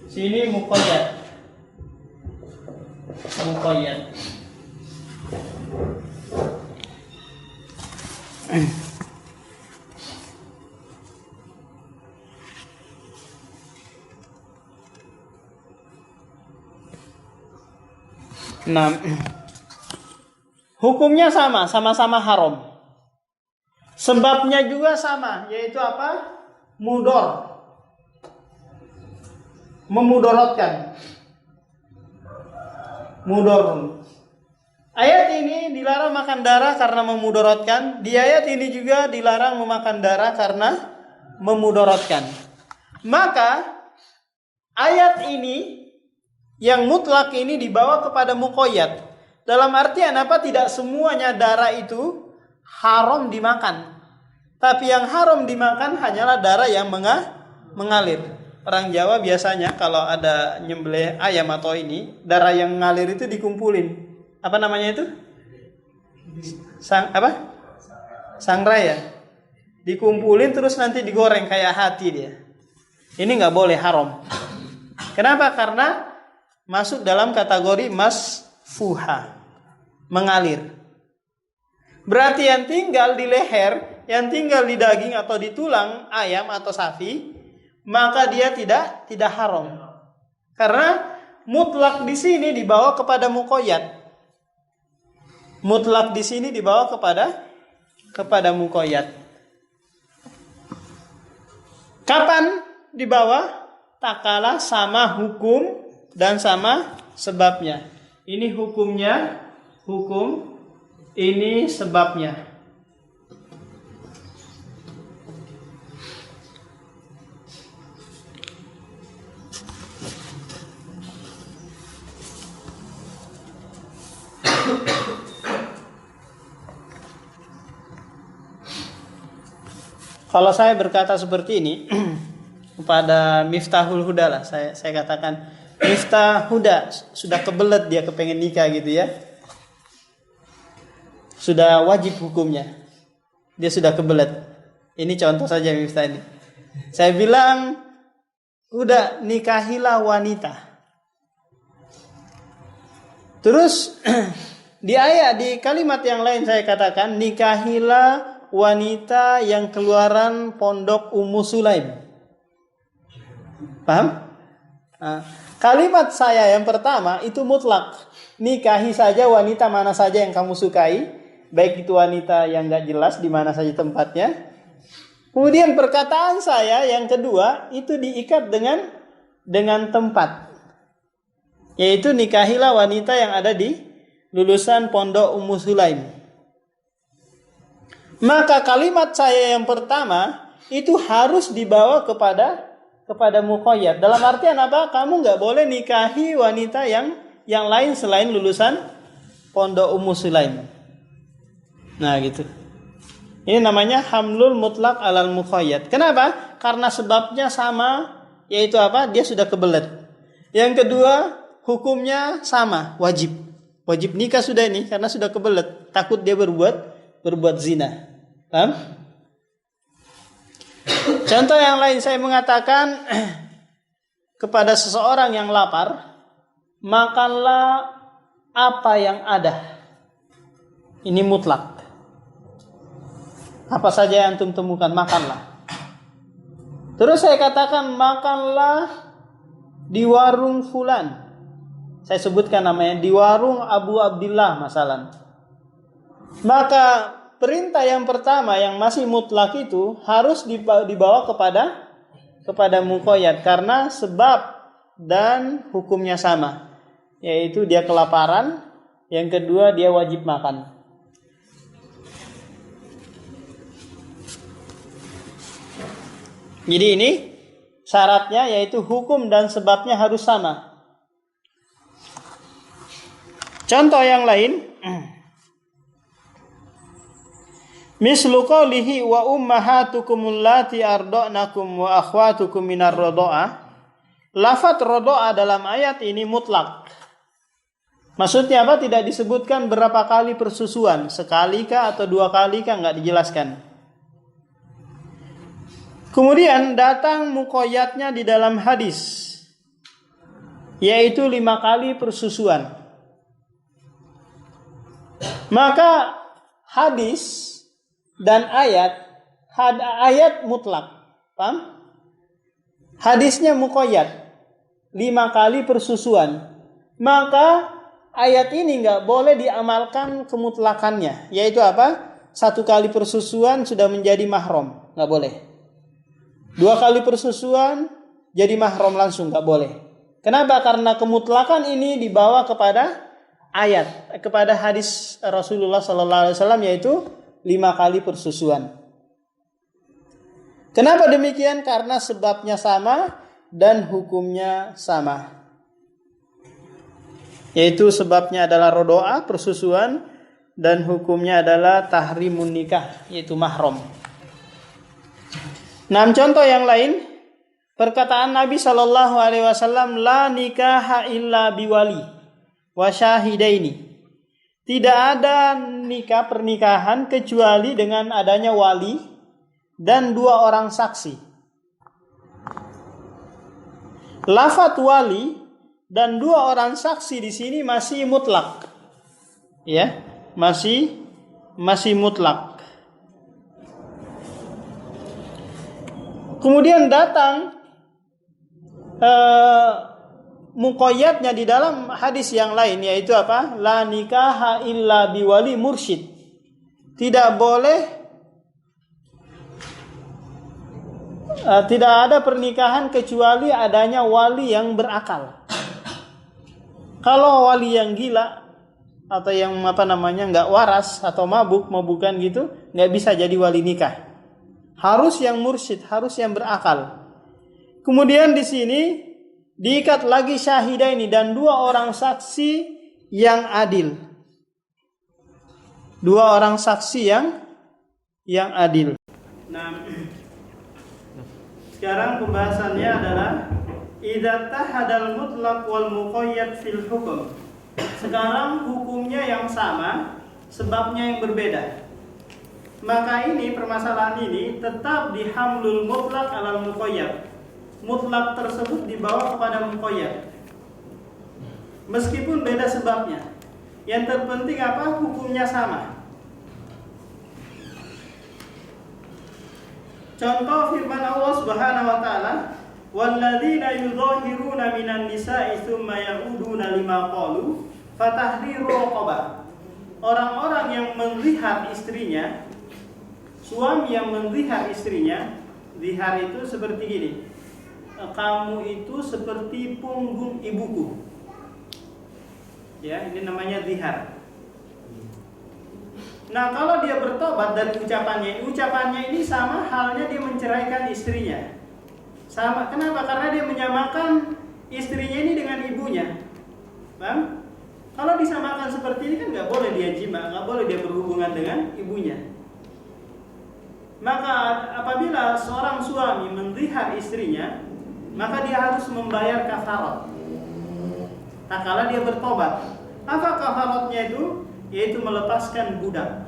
sini muqayyad. muqayyad. Nah, hukumnya sama-sama haram. Sebabnya juga sama, yaitu apa? Mudor. Memudorotkan. Mudor. Ayat ini dilarang makan darah karena memudorotkan. Di ayat ini juga dilarang memakan darah karena memudorotkan. Maka ayat ini yang mutlak ini dibawa kepada muqayyad. Dalam artian apa? Tidak semuanya darah itu haram dimakan. Tapi yang haram dimakan hanyalah darah yang mengalir. Orang Jawa biasanya kalau ada nyembelih ayam atau ini, darah yang mengalir itu dikumpulin. Apa namanya itu? Sangraya. Dikumpulin terus nanti digoreng kayak hati dia. Ini nggak boleh, haram. Kenapa? Karena masuk dalam kategori masfuha, mengalir. Berarti yang tinggal di leher, yang tinggal di daging atau di tulang ayam atau sapi, maka dia tidak haram. Karena mutlak di sini dibawa kepada muqayyad. Mutlak di sini dibawa kepada muqayyad. Kapan dibawa? Tak kalah sama hukum dan sama sebabnya. Ini hukumnya, hukum, ini sebabnya. Kalau saya berkata seperti ini kepada Miftahul Huda lah, saya katakan, Miftah Huda sudah kebelet, dia kepengen nikah gitu ya, sudah wajib hukumnya, dia sudah kebelet. Ini contoh saja Miftah ini. Saya bilang, udah nikahilah wanita. Terus di ayat, di kalimat yang lain saya katakan, nikahilah wanita yang keluaran pondok Ummu Sulaim. Paham? Nah, kalimat saya yang pertama itu mutlak. Nikahi saja wanita mana saja yang kamu sukai, baik itu wanita yang gak jelas di mana saja tempatnya. Kemudian perkataan saya yang kedua itu diikat dengan tempat, yaitu nikahilah wanita yang ada di lulusan pondok Ummu Sulaim. Maka kalimat saya yang pertama itu harus dibawa kepada muqayyad. Dalam artian apa? Kamu nggak boleh nikahi wanita yang lain selain lulusan pondok Ummu Sulaim. Nah gitu. Ini namanya hamlul mutlak alal muqayyad. Kenapa? Karena sebabnya sama, yaitu apa? Dia sudah kebelet. Yang kedua, hukumnya sama, wajib. Wajib nikah sudah ini karena sudah kebelet. Takut dia berbuat zina. Paham? Contoh yang lain, saya mengatakan kepada seseorang yang lapar, makanlah apa yang ada. Ini mutlak. Apa saja yang antum temukan, makanlah. Terus saya katakan, makanlah di warung fulan. Saya sebutkan namanya, di warung Abu Abdillah masalan. Maka perintah yang pertama yang masih mutlak itu harus dibawa kepada muqayyad karena sebab dan hukumnya sama, yaitu dia kelaparan. Yang kedua, dia wajib makan. Jadi ini syaratnya, yaitu hukum dan sebabnya harus sama. Contoh yang lain, mislu qawlihi wa ummahatukum allati arda'nakum wa akhwatukum minar radha'ah. Lafaz radha'ah dalam ayat ini mutlak. Maksudnya apa? Tidak disebutkan berapa kali persusuan, sekali kah atau dua kali kah, enggak dijelaskan. Kemudian datang muqayyadnya di dalam hadis, yaitu 5 kali persusuan. Maka hadis dan ayat mutlak, paham? Hadisnya muqayyad, 5 kali persusuan. Maka ayat ini nggak boleh diamalkan kemutlakannya, yaitu apa? 1 kali persusuan sudah menjadi mahram, nggak boleh. 2 kali persusuan jadi mahram langsung, nggak boleh. Kenapa? Karena kemutlakan ini dibawa kepada ayat, kepada hadis Rasulullah SAW, yaitu 5 kali persusuan. Kenapa demikian? Karena sebabnya sama dan hukumnya sama. Yaitu sebabnya adalah rodoa, persusuan, dan hukumnya adalah tahrimun nikah, yaitu mahram. Nah, contoh yang lain, perkataan Nabi SAW, la nikaha illa biwali wa syahidaini. Tidak ada nikah, pernikahan, kecuali dengan adanya wali dan 2 orang saksi. Lafaz wali dan 2 orang saksi di sini masih mutlak. Ya, masih mutlak. Kemudian datang muqayyadnya di dalam hadis yang lain, yaitu apa? La nikaha illa biwali mursyid. Tidak ada pernikahan kecuali adanya wali yang berakal. Kalau wali yang gila atau yang nggak waras atau mabukan gitu, nggak bisa jadi wali nikah. Harus yang mursyid, harus yang berakal. Kemudian di sini diikat lagi syahidaini dan 2 orang saksi yang adil. 2 orang saksi yang adil. Nah, sekarang pembahasannya adalah idza tahadal mutlaq wal muqayyad fil hukum. Sekarang hukumnya yang sama, sebabnya yang berbeda. Maka ini permasalahan ini tetap dihamlul mutlaq alal muqayyad. Mutlak tersebut dibawa kepada muqayyad. Meskipun beda sebabnya. Yang terpenting apa? Hukumnya sama. Contoh firman Allah Subhanahu wa taala, "Walladzina yudhahiruna minan nisa'i tsumma ya'uduna lima qalu fatahriru raqabah." Orang-orang yang melihat istrinya, suami yang melihat istrinya, zihar itu seperti gini. Kamu itu seperti punggung ibuku. Ya, ini namanya zihar. Nah, kalau dia bertobat dari ucapannya ini sama halnya dia menceraikan istrinya. Sama, kenapa? Karena dia menyamakan istrinya ini dengan ibunya. Paham? Kalau disamakan seperti ini kan nggak boleh dia jima, nggak boleh dia berhubungan dengan ibunya. Maka apabila seorang suami menzihar istrinya, maka dia harus membayar kafarat. Tak kala dia bertobat. Apa kafaratnya itu? Yaitu melepaskan budak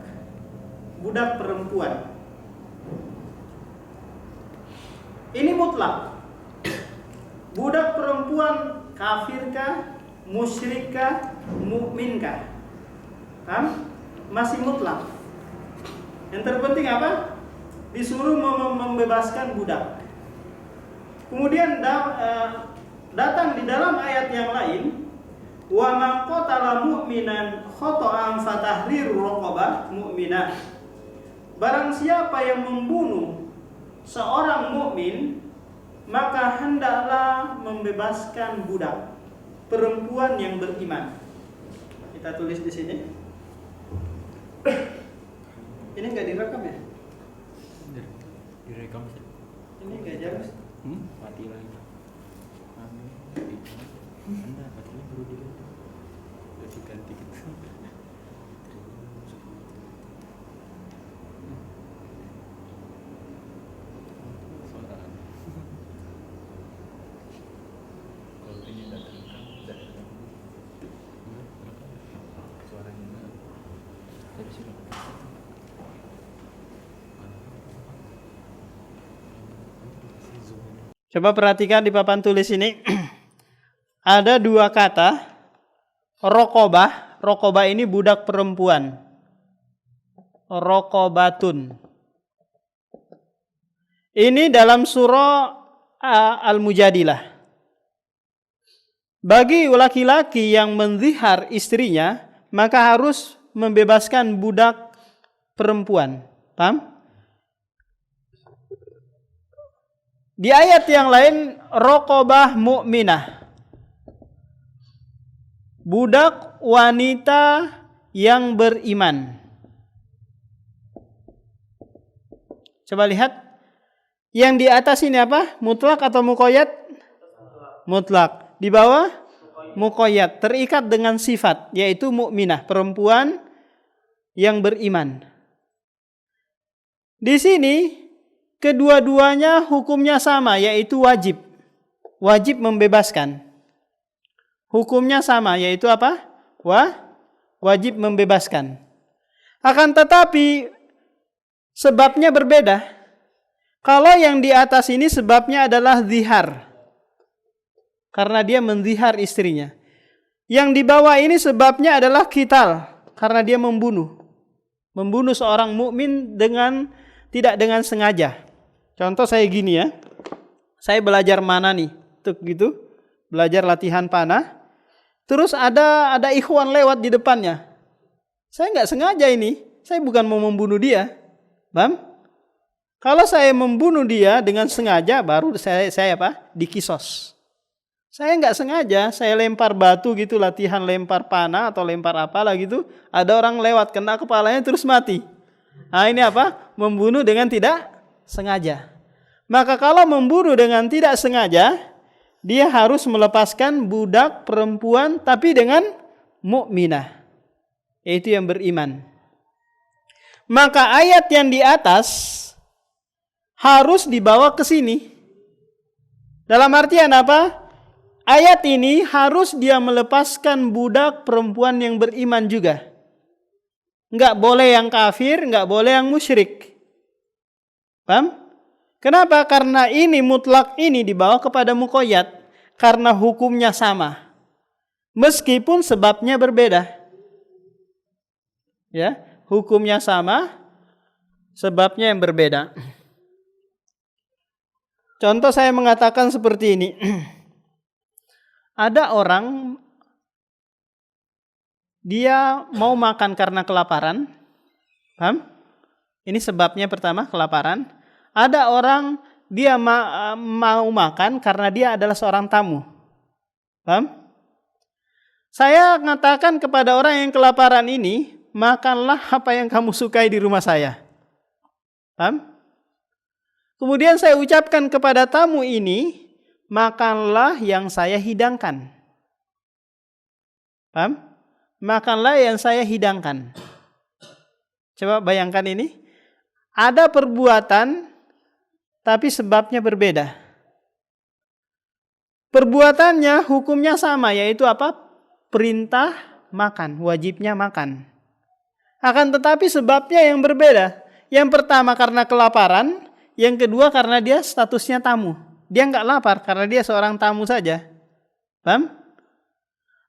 perempuan. Ini mutlak. Budak perempuan kafirkah, musyrikah, mukminkah? Paham? Masih mutlak. Yang terpenting apa? Disuruh membebaskan budak. Kemudian datang di dalam ayat yang lain, wa man qatala mu'minan khata'an fatahriru raqabah mu'minah. Barang siapa yang membunuh seorang mukmin, maka hendaklah membebaskan budak perempuan yang beriman. Kita tulis di sini. Ini enggak direkam ya? Direkam sih. Ini enggak jelas. Mati lagi. Anda baterainya baru dilihat. Udah diganti gitu. Suara. Kalau ini udah terekam, udah terekam. Suaranya dari sini. Coba perhatikan di papan tulis ini. Ada 2 kata. Rokobah. Rokobah ini budak perempuan. raqabatun. Ini dalam surah Al-Mujadilah. Bagi laki-laki yang menzihar istrinya, maka harus membebaskan budak perempuan. Paham? Di ayat yang lain, raqabah mu'minah. Budak wanita yang beriman. Coba lihat. Yang di atas ini apa? Mutlak atau muqayyad? Mutlak. Di bawah? Muqayyad. Terikat dengan sifat, yaitu mukminah, perempuan yang beriman. Di sini, kedua-duanya hukumnya sama, yaitu wajib. Wajib membebaskan. Hukumnya sama, yaitu apa? Wajib membebaskan. Akan tetapi, sebabnya berbeda. Kalau yang di atas ini sebabnya adalah zihar. Karena dia menzihar istrinya. Yang di bawah ini sebabnya adalah qital. Karena dia membunuh. Membunuh seorang mukmin tidak dengan sengaja. Contoh saya gini ya. Saya belajar mana nih? Tuk gitu. Belajar latihan panah. Terus ada ikhwan lewat di depannya. Saya nggak sengaja ini. Saya bukan mau membunuh dia. Paham? Kalau saya membunuh dia dengan sengaja, baru saya dikisos. Saya nggak sengaja, saya lempar batu gitu, latihan lempar panah atau lempar apalah gitu. Ada orang lewat, kena kepalanya terus mati. Nah ini apa? Membunuh dengan tidak sengaja. Maka kalau membunuh dengan tidak sengaja, dia harus melepaskan budak perempuan tapi dengan mukminah, yaitu yang beriman. Maka ayat yang di atas harus dibawa ke sini. Dalam artian apa? Ayat ini harus dia melepaskan budak perempuan yang beriman juga. Enggak boleh yang kafir, enggak boleh yang musyrik. Paham? Kenapa? Karena ini mutlak ini dibawa kepada muqayyad. Karena hukumnya sama. Meskipun sebabnya berbeda. Ya, hukumnya sama, sebabnya yang berbeda. Contoh saya mengatakan seperti ini. Ada orang, dia mau makan karena kelaparan. Paham? Ini sebabnya pertama, kelaparan. Ada orang, dia mau makan karena dia adalah seorang tamu. Paham? Saya mengatakan kepada orang yang kelaparan ini, makanlah apa yang kamu sukai di rumah saya. Paham? Kemudian saya ucapkan kepada tamu ini, makanlah yang saya hidangkan. Paham? Makanlah yang saya hidangkan. Coba bayangkan ini. Ada perbuatan, tapi sebabnya berbeda. Perbuatannya, hukumnya sama, yaitu apa? Perintah makan, wajibnya makan. Akan tetapi sebabnya yang berbeda. Yang pertama karena kelaparan, yang kedua karena dia statusnya tamu. Dia nggak lapar karena dia seorang tamu saja. Paham?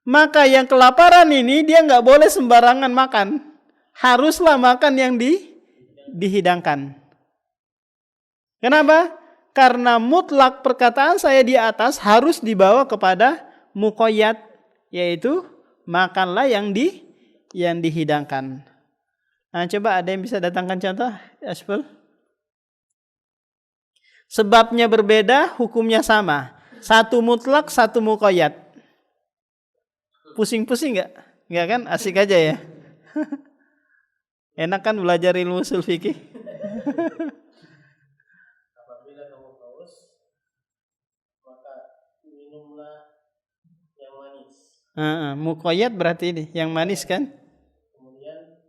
Maka yang kelaparan ini dia nggak boleh sembarangan makan. Haruslah makan yang dihidangkan. Kenapa? Karena mutlak perkataan saya di atas harus dibawa kepada muqayyad, yaitu makanlah yang dihidangkan. Nah, coba ada yang bisa datangkan contoh, Asful? Sebabnya berbeda, hukumnya sama. Satu mutlak, satu muqayyad. Pusing-pusing nggak? Nggak kan? Asik aja ya. Enak kan belajar ilmu ushul fikih? Apabila kamu haus, maka minumlah yang manis. Muqayyad berarti ini, yang manis kan? Kemudian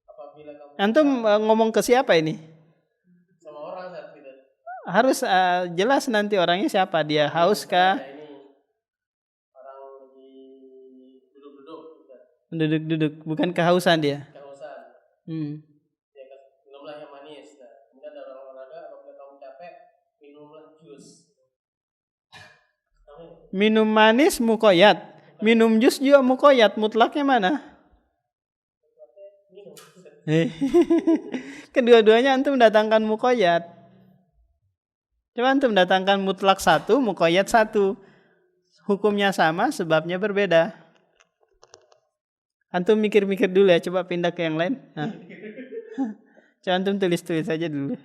apabila kamu Antum ngomong ke siapa ini? sama orang saat tidak Harus jelas nanti orangnya siapa, dia haus kah? ini orang lagi duduk-duduk gitu. Duduk-duduk, bukan kehausan dia. Kehausan. Ya kan, minumlah yang manis. Nah, kemudian ada orang olahraga, apabila kamu capek, minumlah jus. Minum manis muqayyad. Minum jus juga muqayyad. Mutlaknya mana? Minum. Kedua-duanya antum datangkan muqayyad. Coba antum datangkan mutlak satu, muqayyad satu. Hukumnya sama, sebabnya berbeda. Antum mikir-mikir dulu ya, coba pindah ke yang lain. Nah. Coba antum tulis-tulis aja dulu.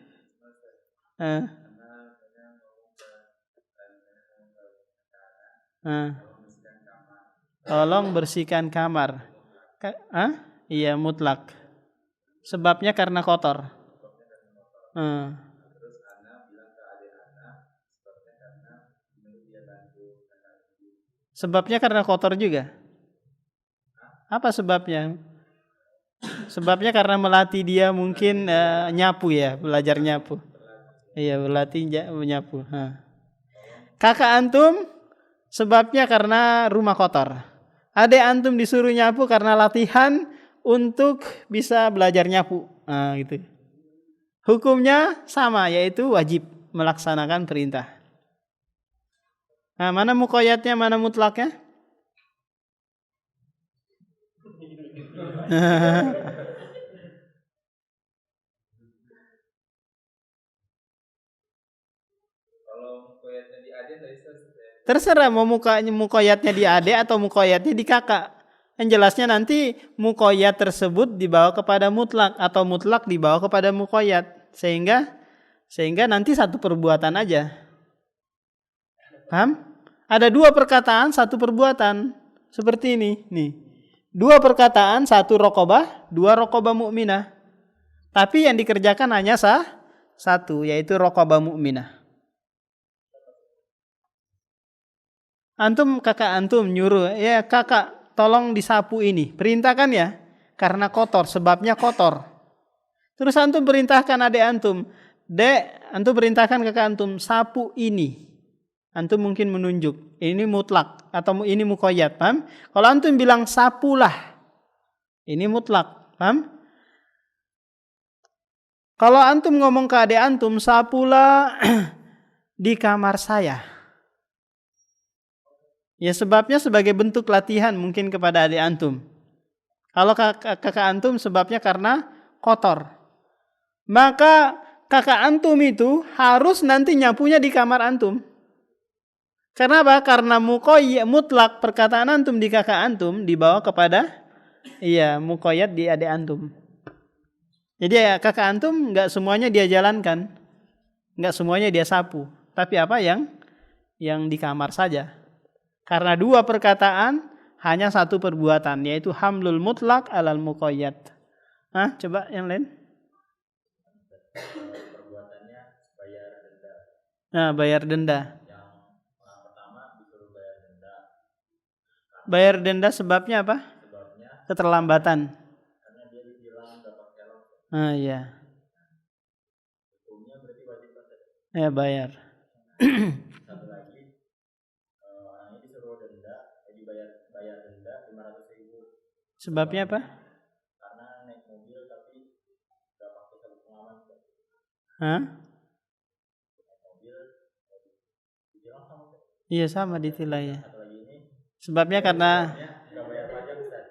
Tolong bersihkan kamar. Iya, mutlak. Sebabnya karena kotor. Sebabnya karena kotor juga. Apa sebabnya? Sebabnya karena melatih dia mungkin nyapu ya, belajar nyapu. Iya, berlatih menyapu. Kakak antum sebabnya karena rumah kotor. Adik antum disuruh nyapu karena latihan untuk bisa belajar nyapu. Gitu. Hukumnya sama, yaitu wajib melaksanakan perintah. Mana muqayyadnya, mana mutlaknya? Kalau mukoyatnya di adik tadi selesai. Terserah mau muqayyadnya di adik atau muqayyadnya di kakak. Yang jelasnya nanti muqayyad tersebut dibawa kepada mutlak atau mutlak dibawa kepada muqayyad, sehingga nanti satu perbuatan aja. Paham? Ada dua perkataan, satu perbuatan. Seperti ini, nih. Dua perkataan, satu raqabah, dua raqabah mukminah. Tapi yang dikerjakan hanya satu, yaitu raqabah mukminah. Kakak antum nyuruh, ya kakak tolong disapu ini. Perintahkan ya, karena kotor, sebabnya kotor. Terus antum perintahkan adik antum, dek, antum perintahkan kakak antum, sapu ini. Antum mungkin menunjuk, ini mutlak atau ini muqayyad, paham? Kalau antum bilang sapulah, ini mutlak, paham? Kalau antum ngomong ke adik antum, sapulah di kamar saya. Ya sebabnya sebagai bentuk latihan mungkin kepada adik antum. Kalau kakak antum sebabnya karena kotor. Maka kakak antum itu harus nanti nyapunya di kamar antum. Karena apa? Karena mutlak perkataan antum di kakak antum dibawa kepada muqayyad di adik antum. Jadi ya kakak antum nggak semuanya dia jalankan, nggak semuanya dia sapu, tapi apa yang di kamar saja. Karena dua perkataan hanya satu perbuatan, yaitu hamlul mutlak alal muqayyad. Coba yang lain. Perbuatannya bayar denda. Bayar denda. Pertama disuruh bayar denda. Bayar denda sebabnya apa? Sebabnya Keterlambatan. karena dia dibilang gak pakai rokok. Iya. Hukumnya berarti wajib pakai. Ya bayar. Satu lagi, orangnya disuruh denda, jadi bayar denda 500.000. Sebabnya apa? Karena naik mobil tapi gak pakai sabuk pengaman. Naik mobil dibilang sama. Iya sama ditilang ya. Satu lagi ini Sebabnya karena nggak bayar pajak, Ustaz.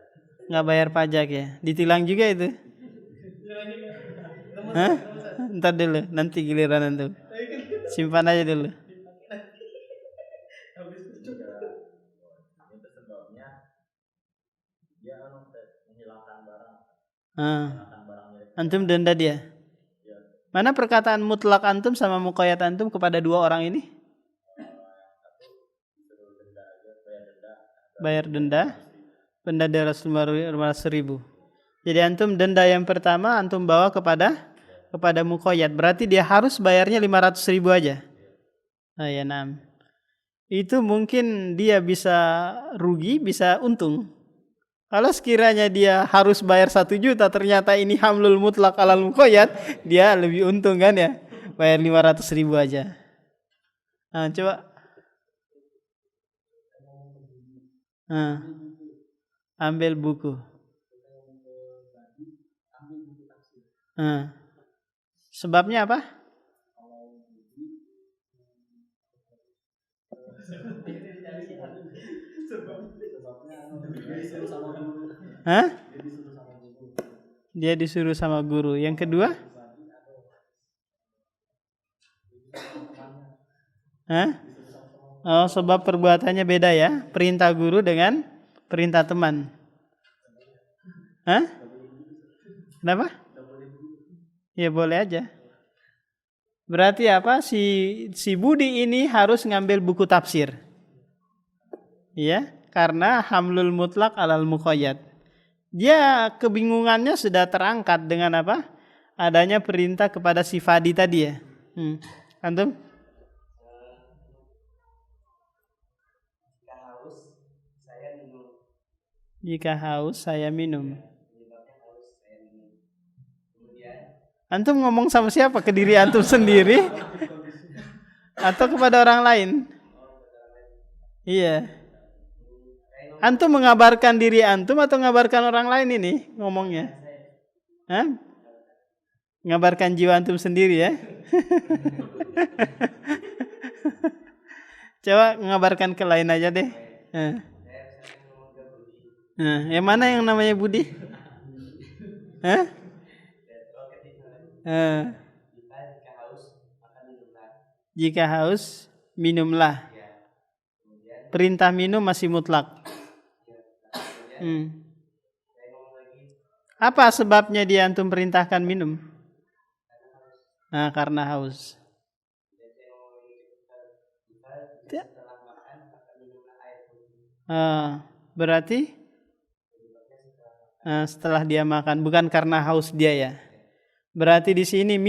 nggak bayar pajak ya. Ditilang juga itu. Ntar dulu, nanti giliran antum. Simpan aja dulu. Itu sebabnya dia menghilangkan barang. Antum denda dia. Mana perkataan mutlak antum sama muqayyad antum kepada dua orang ini? Bayar denda. Benda 250.000. Jadi antum denda yang pertama antum bawa kepada muqayyad. Berarti dia harus bayarnya 500.000 aja. Ya, itu mungkin dia bisa rugi, bisa untung. Kalau sekiranya dia harus bayar 1 juta, ternyata ini hamlul mutlak alal muqayyad, dia lebih untung kan ya, bayar 500.000 aja. Coba. Ambil buku. Sebabnya apa? Dia disuruh sama guru. Yang kedua? Hah? Oh, sebab perbuatannya beda ya. Perintah guru dengan perintah teman. Hah? Kenapa? Ya boleh aja. Berarti apa? Si Budi ini harus ngambil buku tafsir. Ya, karena hamlul mutlak alal muqayyad. Dia kebingungannya sudah terangkat dengan apa? Adanya perintah kepada si Fadi tadi ya. Antum? Jika haus, saya minum. Jika haus saya minum. Penyebabnya haus, saya minum. Kemudian Antum ngomong sama siapa? Ke diri antum sendiri? Atau kepada orang lain? Iya. Antum mengabarkan diri antum atau mengabarkan orang lain ini ngomongnya? Hah? Ngabarkan jiwa antum sendiri ya? Coba ngabarkan ke lain aja deh. Yang mana yang namanya Budi? Hah? Jika haus, minumlah. Perintah minum masih mutlak. Apa sebabnya dia antum perintahkan minum? Nah, karena haus. Berarti setelah dia makan, bukan karena haus dia ya. Berarti di sini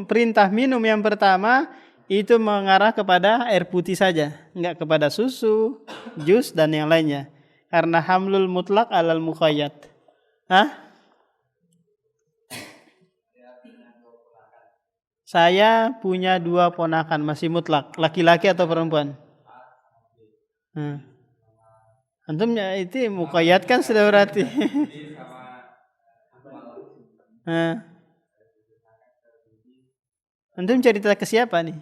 perintah minum yang pertama itu mengarah kepada air putih saja, enggak kepada susu, jus dan yang lainnya. Karena hamlul mutlak alal muqayyad. Saya punya 2 ponakan masih mutlak, laki-laki atau perempuan? Antum itu muqayyad kan sudah berarti. Antum cerita ke siapa nih?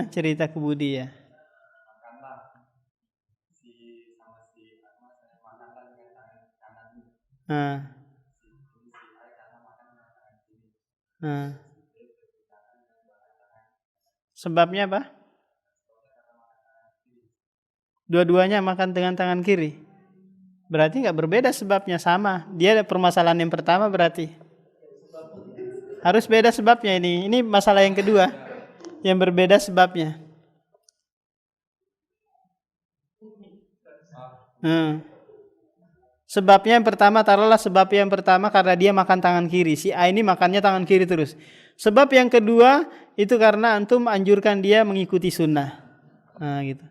Cerita ke Budi ya. Sebabnya apa? Dua-duanya makan dengan tangan kiri. Berarti nggak berbeda sebabnya, sama. Dia ada permasalahan yang pertama berarti. Harus beda sebabnya ini. Ini masalah yang kedua. Yang berbeda sebabnya. Sebabnya yang pertama, taruhlah sebab yang pertama karena dia makan tangan kiri. Si A ini makannya tangan kiri terus. Sebab yang kedua itu karena antum anjurkan dia mengikuti sunnah. Gitu.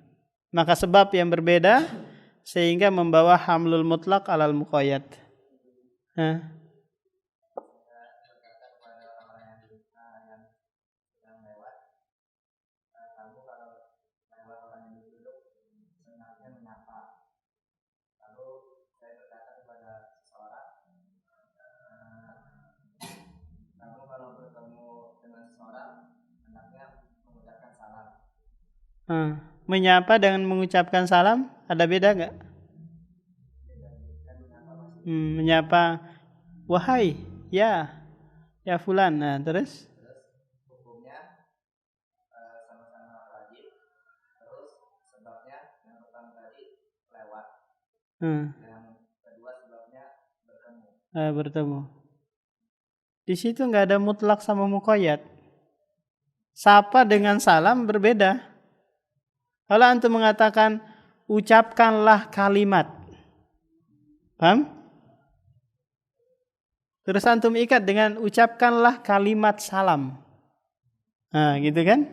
Maka sebab yang berbeda sehingga membawa hamlul mutlak alal muqayyad. Menyapa dengan mengucapkan salam ada beda nggak? Menyapa wahai ya fulan. Nah terus hukumnya sama-sama wajib. Terus sebabnya yang pertama tadi lewat. Yang kedua sebabnya bertemu. Di situ nggak ada mutlak sama muqayyad. Sapa dengan salam berbeda. Kalau antum mengatakan ucapkanlah kalimat, paham? Terus antum ikat dengan ucapkanlah kalimat salam. Gitu kan?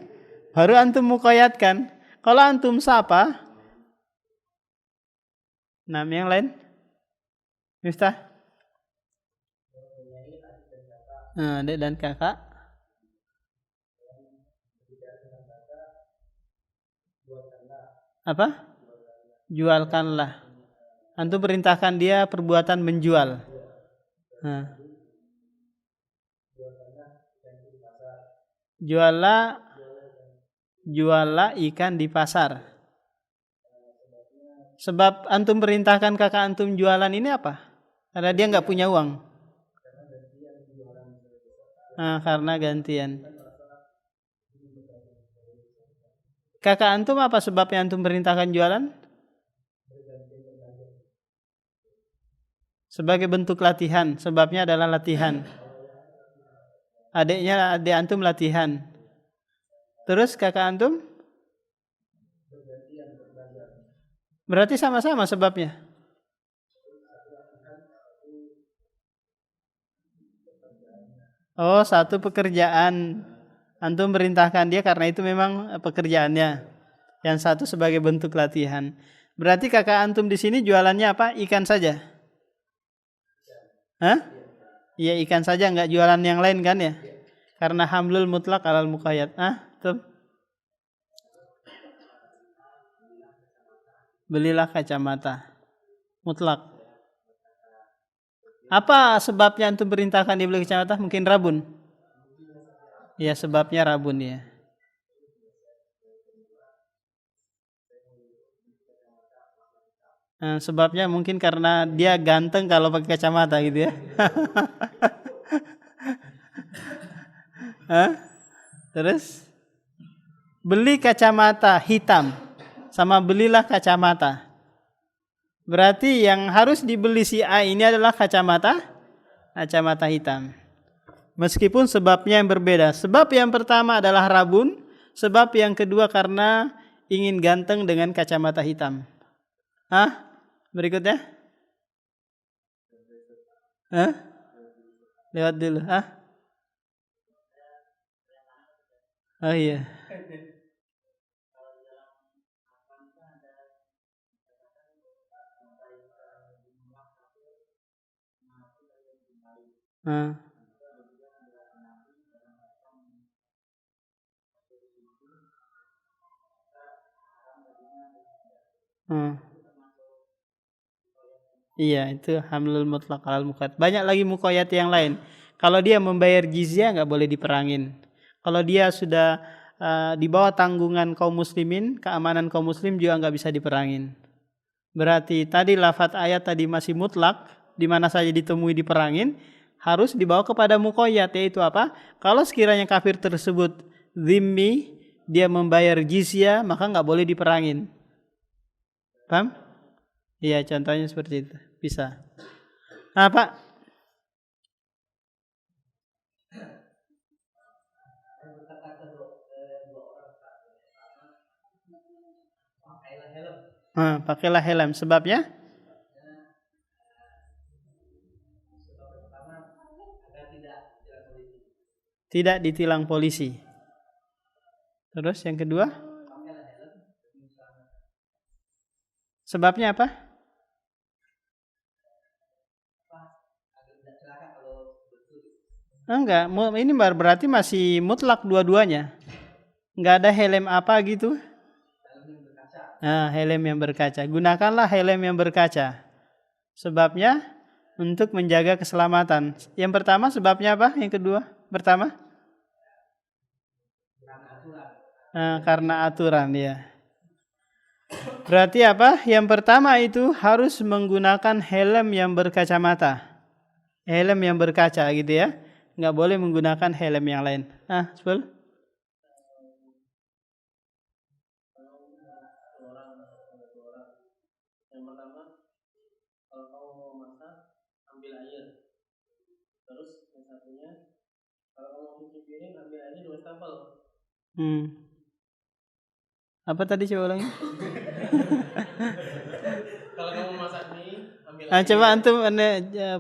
Baru antum muqayyadkan. Kalau antum sapa, yang lain? Miftah? Adik dan kakak. Apa? Jualkanlah. Antum perintahkan dia perbuatan menjual. Juallah ikan di pasar. Sebab antum perintahkan kakak antum jualan ini apa? Karena dia nggak punya uang. Karena gantian. Kakak antum apa sebabnya antum perintahkan jualan? Sebagai bentuk latihan. Sebabnya adalah latihan. Adik antum latihan. Terus kakak antum? Berarti sama-sama sebabnya. Oh, satu pekerjaan. Antum perintahkan dia karena itu memang pekerjaannya. Yang satu sebagai bentuk latihan. Berarti kakak antum di sini jualannya apa? Ikan saja? Hah? Iya, ikan saja, nggak jualan yang lain kan ya? Karena hamlul mutlak alal muqayyad. Tuh. Belilah kacamata. Mutlak. Apa sebabnya antum perintahkan dia beli kacamata? Mungkin rabun. Ya, sebabnya rabun ya. Sebabnya mungkin karena dia ganteng kalau pakai kacamata gitu ya. Terus beli kacamata hitam sama belilah kacamata. Berarti yang harus dibeli si A ini adalah kacamata hitam. Meskipun sebabnya yang berbeda. Sebab yang pertama adalah rabun, sebab yang kedua karena ingin ganteng dengan kacamata hitam. Berikutnya? Lewat dulu. Oh iya. Iya, itu hamlul mutlaq alal muqayyad. Banyak lagi muqayyad yang lain. Kalau dia membayar jizyah nggak boleh diperangin. Kalau dia sudah di bawah tanggungan kaum muslimin, keamanan kaum muslim juga nggak bisa diperangin. Berarti tadi lafadz ayat tadi masih mutlak, di mana saja ditemui diperangin, harus dibawa kepada muqayyad, yaitu apa? Kalau sekiranya kafir tersebut zimmi, dia membayar jizyah, maka nggak boleh diperangin. Paham? Iya, contohnya seperti itu. Bisa. Pak? Pakailah helm. Sebabnya? Tidak ditilang polisi. Terus yang kedua? Sebabnya apa? Enggak, ini berarti masih mutlak dua-duanya. Enggak ada helm apa gitu. Helm yang berkaca. Gunakanlah helm yang berkaca. Sebabnya untuk menjaga keselamatan. Yang pertama sebabnya apa? Yang kedua? Pertama? Karena aturan ya. Berarti apa? Yang pertama itu harus menggunakan helm yang berkacamata. Helm yang berkaca gitu ya. Nggak boleh menggunakan helm yang lain. Sebel? Yang pertama, kalau kamu mau masak, ambil air. Terus yang satunya, kalau kamu mau cuci piring, ambil airnya 2 stempel. Apa tadi coba ulangi? Kalau kamu masak mie, ambil air. Coba antum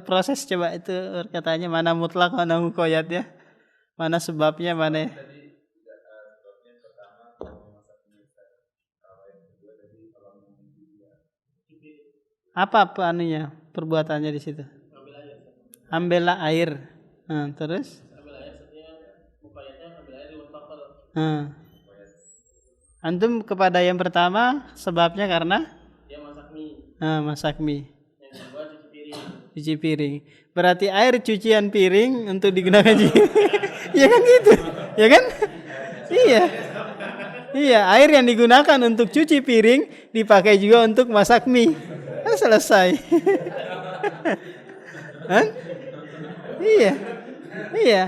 proses coba itu perkataannya mana mutlak mana muqayyad ya. Mana sebabnya mana? Apa anunya perbuatannya di situ? Ambil air. Ambillah air. Terus? Ambil air, satunya muqayyadnya ambil air 2 stempel. Antum kepada yang pertama sebabnya karena Dia masak mie. Masak mie. Yang kedua cuci piring. Cuci piring. Berarti air cucian piring untuk digunakan cuci. Ya kan gitu. Ya kan? Iya. Iya, air yang digunakan untuk cuci piring dipakai juga untuk masak mie. Kan selesai. Hah? Iya. Iya.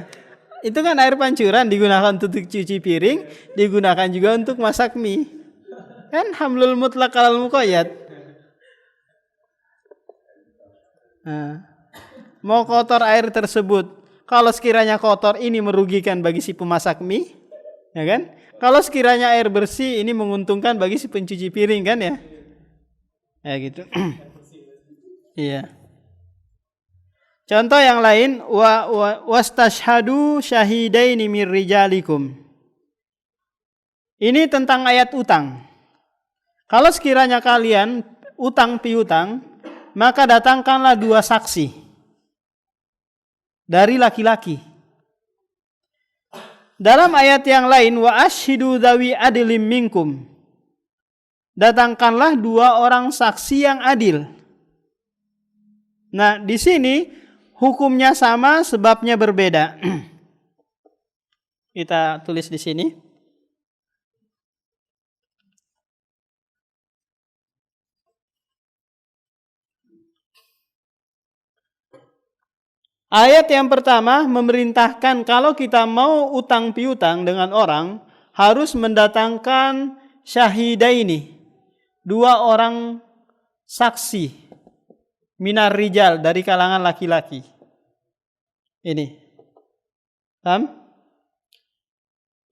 Itu kan air pancuran digunakan untuk cuci piring, digunakan juga untuk masak mie. Kan hamlul mutlaq alal muqayyad. Nah, mau kotor air tersebut, kalau sekiranya kotor ini merugikan bagi si pemasak mie, ya kan? Kalau sekiranya air bersih ini menguntungkan bagi si pencuci piring kan ya? Ya gitu. Iya. Contoh yang lain, wastashhadu syahidaini mir rijalikum. Ini tentang ayat utang. Kalau sekiranya kalian utang piutang, maka datangkanlah 2 saksi dari laki-laki. Dalam ayat yang lain, wa ashhidu dzawi adlim minkum. Datangkanlah 2 orang saksi yang adil. Nah, di sini hukumnya sama, sebabnya berbeda. Kita tulis di sini. Ayat yang pertama memerintahkan kalau kita mau utang piutang dengan orang, harus mendatangkan syahidaini, 2 orang saksi minar rijal, dari kalangan laki-laki. Ini. Paham?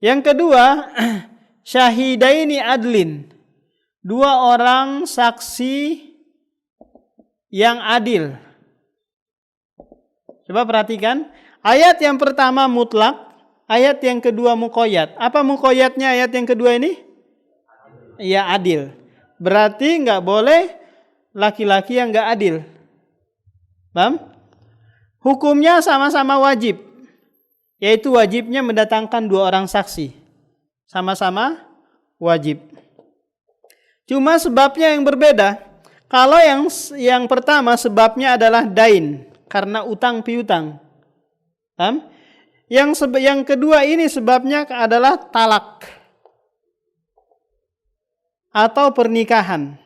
Yang kedua, syahidaini adlin, 2 orang saksi yang adil. Coba perhatikan, ayat yang pertama mutlak, ayat yang kedua muqayyad. Apa muqayyadnya ayat yang kedua ini? Ya, adil. Berarti nggak boleh laki-laki yang nggak adil. Paham? Hukumnya sama-sama wajib, yaitu wajibnya mendatangkan 2 orang saksi. Sama-sama wajib. Cuma sebabnya yang berbeda. Kalau yang pertama sebabnya adalah dain, karena utang piutang. Paham? Yang kedua ini sebabnya adalah talak atau pernikahan.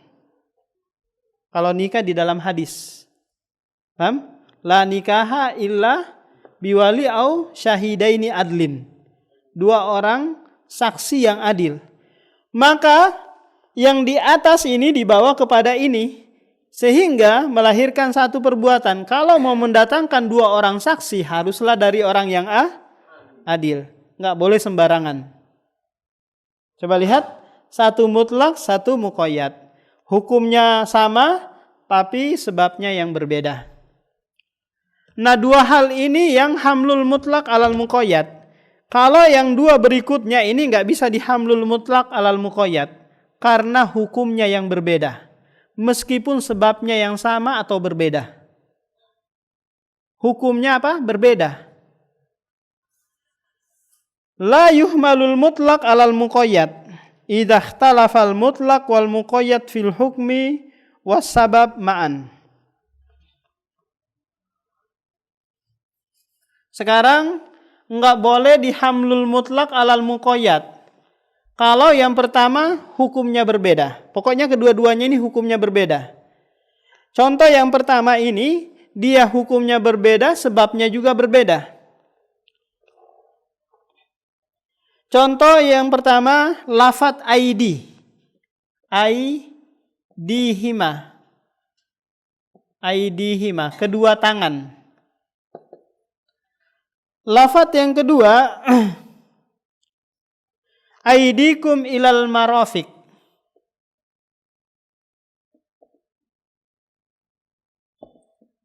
Kalau nikah di dalam hadis. Paham? La nikaha illa biwali au syahidaini adlin. 2 orang saksi yang adil. Maka yang di atas ini dibawa kepada ini, sehingga melahirkan satu perbuatan. Kalau mau mendatangkan 2 orang saksi, haruslah dari orang yang adil. Nggak boleh sembarangan. Coba lihat, satu mutlak, satu muqayyad. Hukumnya sama, tapi sebabnya yang berbeda. Nah, 2 hal ini yang hamlul mutlak alal muqayyad. Kalau yang 2 berikutnya ini nggak bisa dihamlul mutlak alal muqayyad, karena hukumnya yang berbeda. Meskipun sebabnya yang sama atau berbeda. Hukumnya apa? Berbeda. La yuhmalul mutlak alal muqayyad. Idza ikhtalafal mutlak wal muqayyad fil hukmi was sabab ma'an. Sekarang enggak boleh dihamlul mutlak alal muqayyad. Kalau yang pertama hukumnya berbeda. Pokoknya kedua-duanya ini hukumnya berbeda. Contoh yang pertama ini, dia hukumnya berbeda, sebabnya juga berbeda. Contoh yang pertama, lafat aidi. Aidihima. Aidihima, kedua tangan. Lafat yang kedua, aidikum ilal marafiq.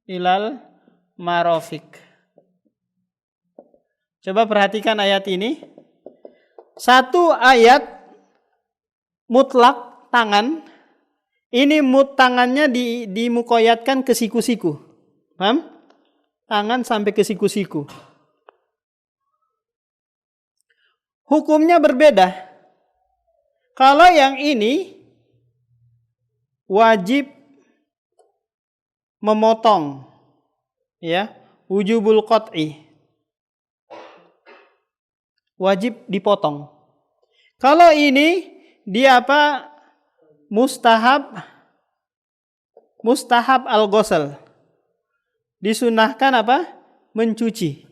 Ilal marafiq. Coba perhatikan ayat ini. Satu ayat mutlak tangan. Ini tangannya dimukoyatkan ke siku-siku. Paham? Tangan sampai ke siku-siku. Hukumnya berbeda. Kalau yang ini wajib memotong, ya, wujubul qat'i. wajib dipotong. Kalau ini dia apa? Mustahab al-ghusl. Disunahkan apa? Mencuci.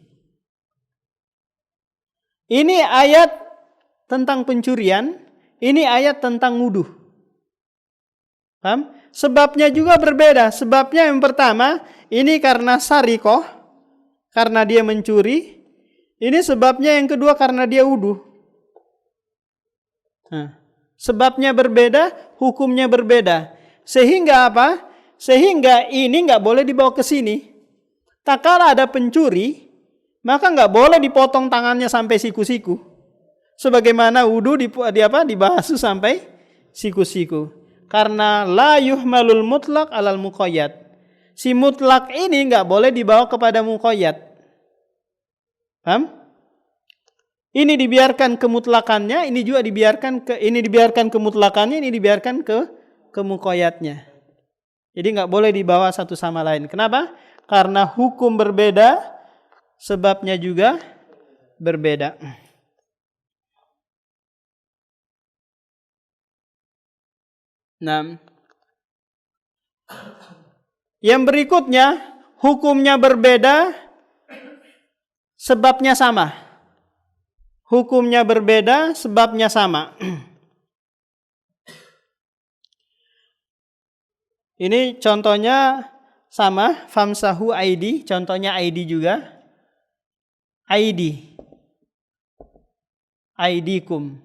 Ini ayat tentang pencurian, ini ayat tentang wudu. Paham? Sebabnya juga berbeda. Sebabnya yang pertama, ini karena sarikoh, karena dia mencuri. Ini sebabnya yang kedua karena dia wudu. Nah, sebabnya berbeda, hukumnya berbeda. Sehingga apa? Sehingga ini nggak boleh dibawa ke sini. Tak kala ada pencuri, maka nggak boleh dipotong tangannya sampai siku-siku. Sebagaimana wudu dibasuh sampai siku-siku. Karena la yuhmalul mutlak alal muqayyad. Si mutlak ini nggak boleh dibawa kepada muqayyad. Paham? Ini dibiarkan kemutlakannya, ini juga dibiarkan kemutlakannya, ini dibiarkan ke muqayyadnya. Jadi nggak boleh dibawa satu sama lain. Kenapa? Karena hukum berbeda, sebabnya juga berbeda. Nah, yang berikutnya, hukumnya berbeda, sebabnya sama. Hukumnya berbeda, sebabnya sama. Ini contohnya sama, famsahu aidi, contohnya aidi juga. Aidi. Aidikum.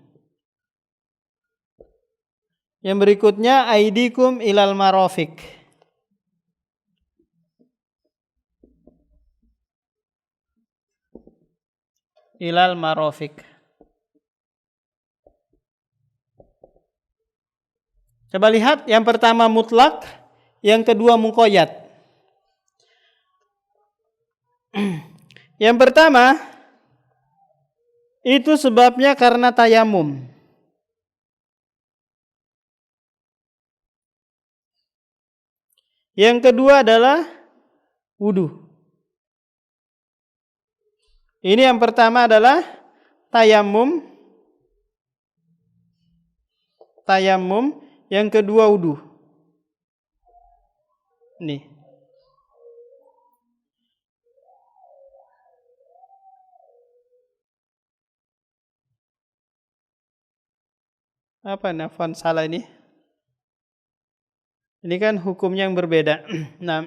Yang berikutnya aidikum ilal marofik. Ilal marofik. Coba lihat, yang pertama mutlak, yang kedua muqayyad. Yang pertama itu sebabnya karena tayamum. Yang kedua adalah wudu. Ini yang pertama adalah tayamum. Tayamum, yang kedua wudu. Nih. Apa nafan salah ini? Ini kan hukumnya yang berbeda. Nah,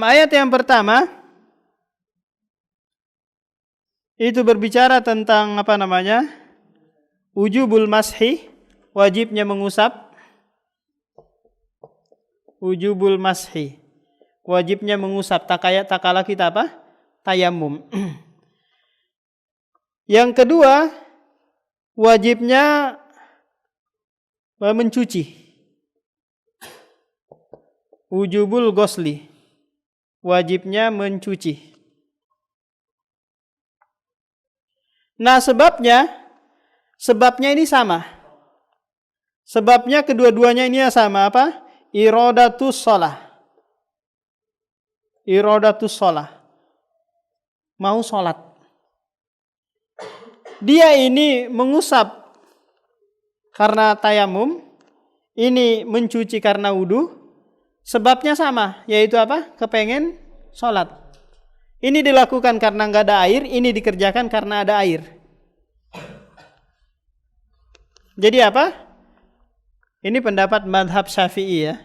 ayat yang pertama itu berbicara tentang apa namanya? Wujubul mashi, wajibnya mengusap. Wujubul mashi, wajibnya mengusap. Tak kala kita apa? Tayamum. Yang kedua, wajibnya mencuci. Wujubul ghusli, wajibnya mencuci. Nah, sebabnya ini sama. Sebabnya kedua-duanya ini sama apa? Iradatus shalah. Iradatus shalah. Mau sholat. Dia ini mengusap karena tayamum, ini mencuci karena wudu, sebabnya sama, yaitu apa? Kepengen sholat. Ini dilakukan karena nggak ada air, ini dikerjakan karena ada air. Jadi apa? Ini pendapat madhab Syafi'i ya.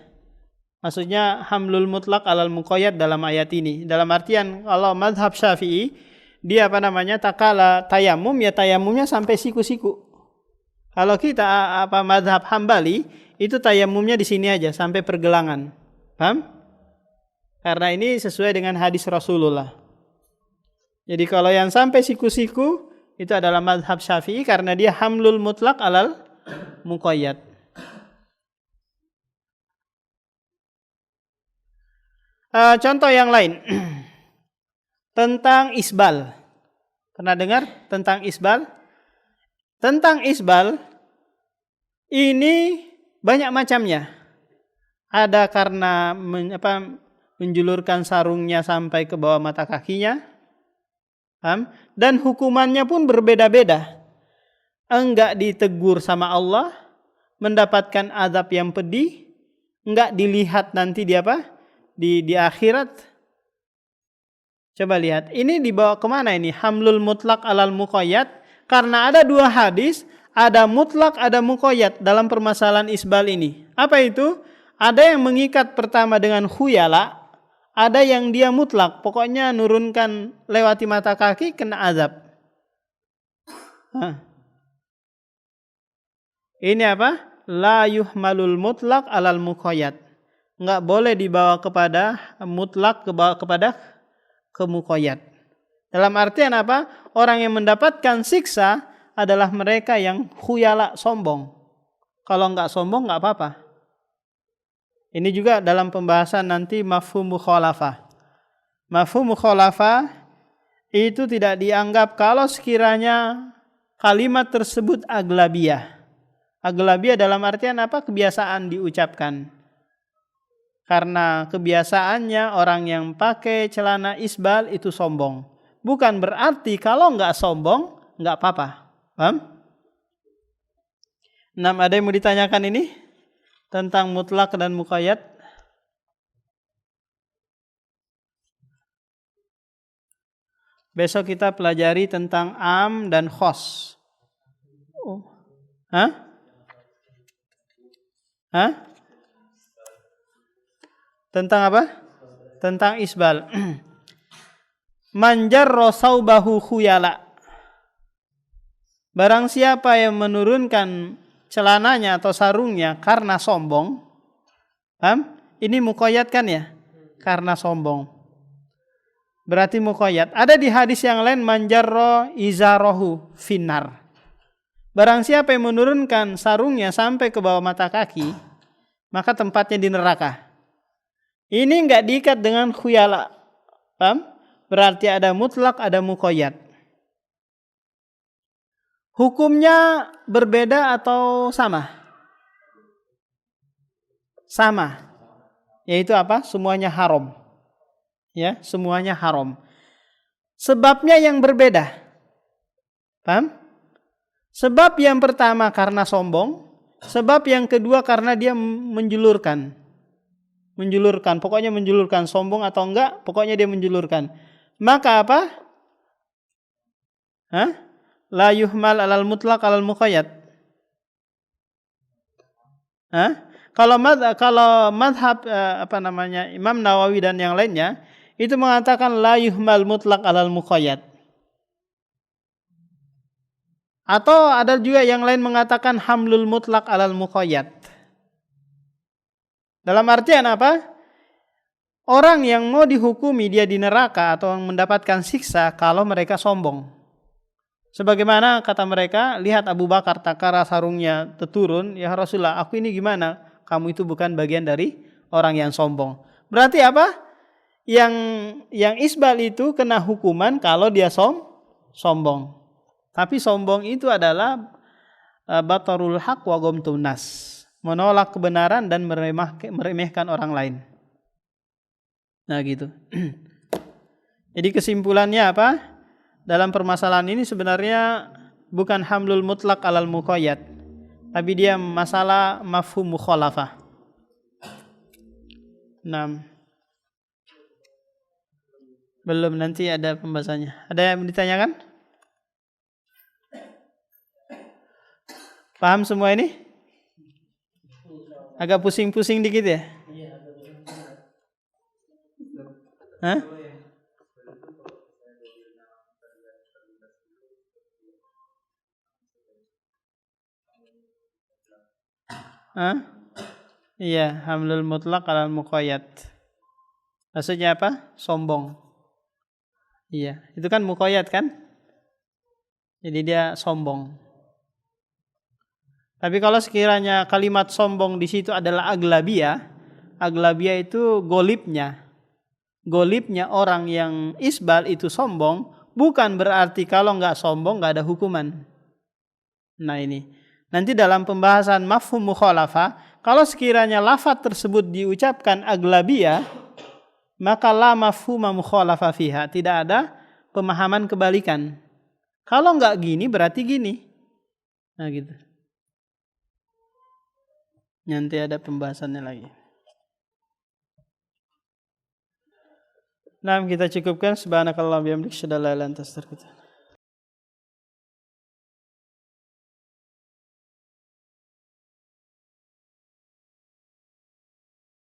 Maksudnya hamlul mutlak alal muqayyad dalam ayat ini. Dalam artian kalau madhab Syafi'i, dia apa namanya, takala tayamum, ya tayamumnya sampai siku-siku. Kalau kita apa madhab Hambali, itu tayamumnya di sini aja sampai pergelangan. Paham? Karena ini sesuai dengan hadis Rasulullah. Jadi kalau yang sampai siku-siku itu adalah madhab Syafi'i karena dia hamlul mutlak alal muqayyad. Contoh yang lain. Tentang isbal. Pernah dengar tentang isbal? Tentang isbal ini banyak macamnya. Ada karena menjulurkan sarungnya sampai ke bawah mata kakinya. Paham? Dan hukumannya pun berbeda-beda. Enggak ditegur sama Allah, mendapatkan azab yang pedih, enggak dilihat nanti di apa? Di akhirat. Coba lihat, ini dibawa kemana ini? Hamlul mutlak alal muqayyad. Karena ada dua hadis, ada mutlak, ada muqayyad dalam permasalahan isbal ini. Apa itu? Ada yang mengikat pertama dengan khuyala, ada yang dia mutlak, pokoknya nurunkan lewati mata kaki kena azab. Ini apa? La yuhmalul mutlak alal muqayyad. Enggak boleh dibawa kepada mutlak kepada muqayyad. Dalam artian apa? Orang yang mendapatkan siksa adalah mereka yang khuyala, sombong. Kalau enggak sombong enggak apa-apa. Ini juga dalam pembahasan nanti mafhum mukhalafah. Mafhum mukhalafah itu tidak dianggap kalau sekiranya kalimat tersebut aglabiyah. Aglabiyah dalam artian apa? Kebiasaan diucapkan. Karena kebiasaannya orang yang pakai celana isbal itu sombong. Bukan berarti kalau enggak sombong enggak apa-apa. Paham? Ada yang mau ditanyakan ini? Tentang mutlak dan muqayyad. Besok kita pelajari tentang am dan khos. Tentang apa? Tentang isbal. Manjarra saubahu khuyala. Barang siapa yang menurunkan celananya atau sarungnya karena sombong. Paham? Ini muqayyad kan ya? Karena sombong. Berarti muqayyad. Ada di hadis yang lain manjarra izarahu finnar. Barang siapa yang menurunkan sarungnya sampai ke bawah mata kaki, maka tempatnya di neraka. Ini enggak diikat dengan khuyala. Paham? Berarti ada mutlak, ada muqayyad. Hukumnya berbeda atau sama? Sama. Yaitu apa? Semuanya haram. Ya, semuanya haram. Sebabnya yang berbeda. Paham? Sebab yang pertama karena sombong, sebab yang kedua karena dia menjulurkan. Menjulurkan, pokoknya menjulurkan, sombong atau enggak, pokoknya dia menjulurkan. Maka apa? La yuhmal alal mutlak alal muqayyad. Kalau madhab Imam Nawawi dan yang lainnya itu mengatakan la yuhmal mutlak alal muqayyad. Atau ada juga yang lain mengatakan hamlul mutlak alal muqayyad. Dalam artian apa? Orang yang mau dihukumi dia di neraka atau mendapatkan siksa kalau mereka sombong. Sebagaimana kata mereka, lihat Abu Bakar tatkala sarungnya terturun, ya Rasulullah, aku ini gimana? Kamu itu bukan bagian dari orang yang sombong. Berarti apa? Yang isbal itu kena hukuman kalau dia sombong. Tapi sombong itu adalah batarul haq wa ghamtun nas. Menolak kebenaran dan meremehkan orang lain. Nah gitu. Jadi kesimpulannya apa? Dalam permasalahan ini sebenarnya bukan hamlul mutlak alal muqayyad, tapi dia masalah mafhum mukhalafah. 6. Belum, nanti ada pembahasannya. Ada yang ditanyakan? Paham semua ini? Agak pusing-pusing dikit ya? Iya, hamlul mutlak alal muqayyad. Maksudnya apa? Sombong. Iya, itu kan muqayyad kan? Jadi dia sombong. Tapi kalau sekiranya kalimat sombong di situ adalah aglabiyah, aglabiyah itu golibnya. Golibnya orang yang isbal itu sombong, bukan berarti kalau nggak sombong nggak ada hukuman. Nah ini. Nanti dalam pembahasan mafhum mukhalafah, kalau sekiranya lafaz tersebut diucapkan aglabiyah, maka la mafhuma mukhalafa fiha, tidak ada pemahaman kebalikan. Kalau enggak gini berarti gini. Nah gitu. Nanti ada pembahasannya lagi. Nah, kita cukupkan. Subhanakallah bihamdik, syada la ilaha illa anta astaghfiruka.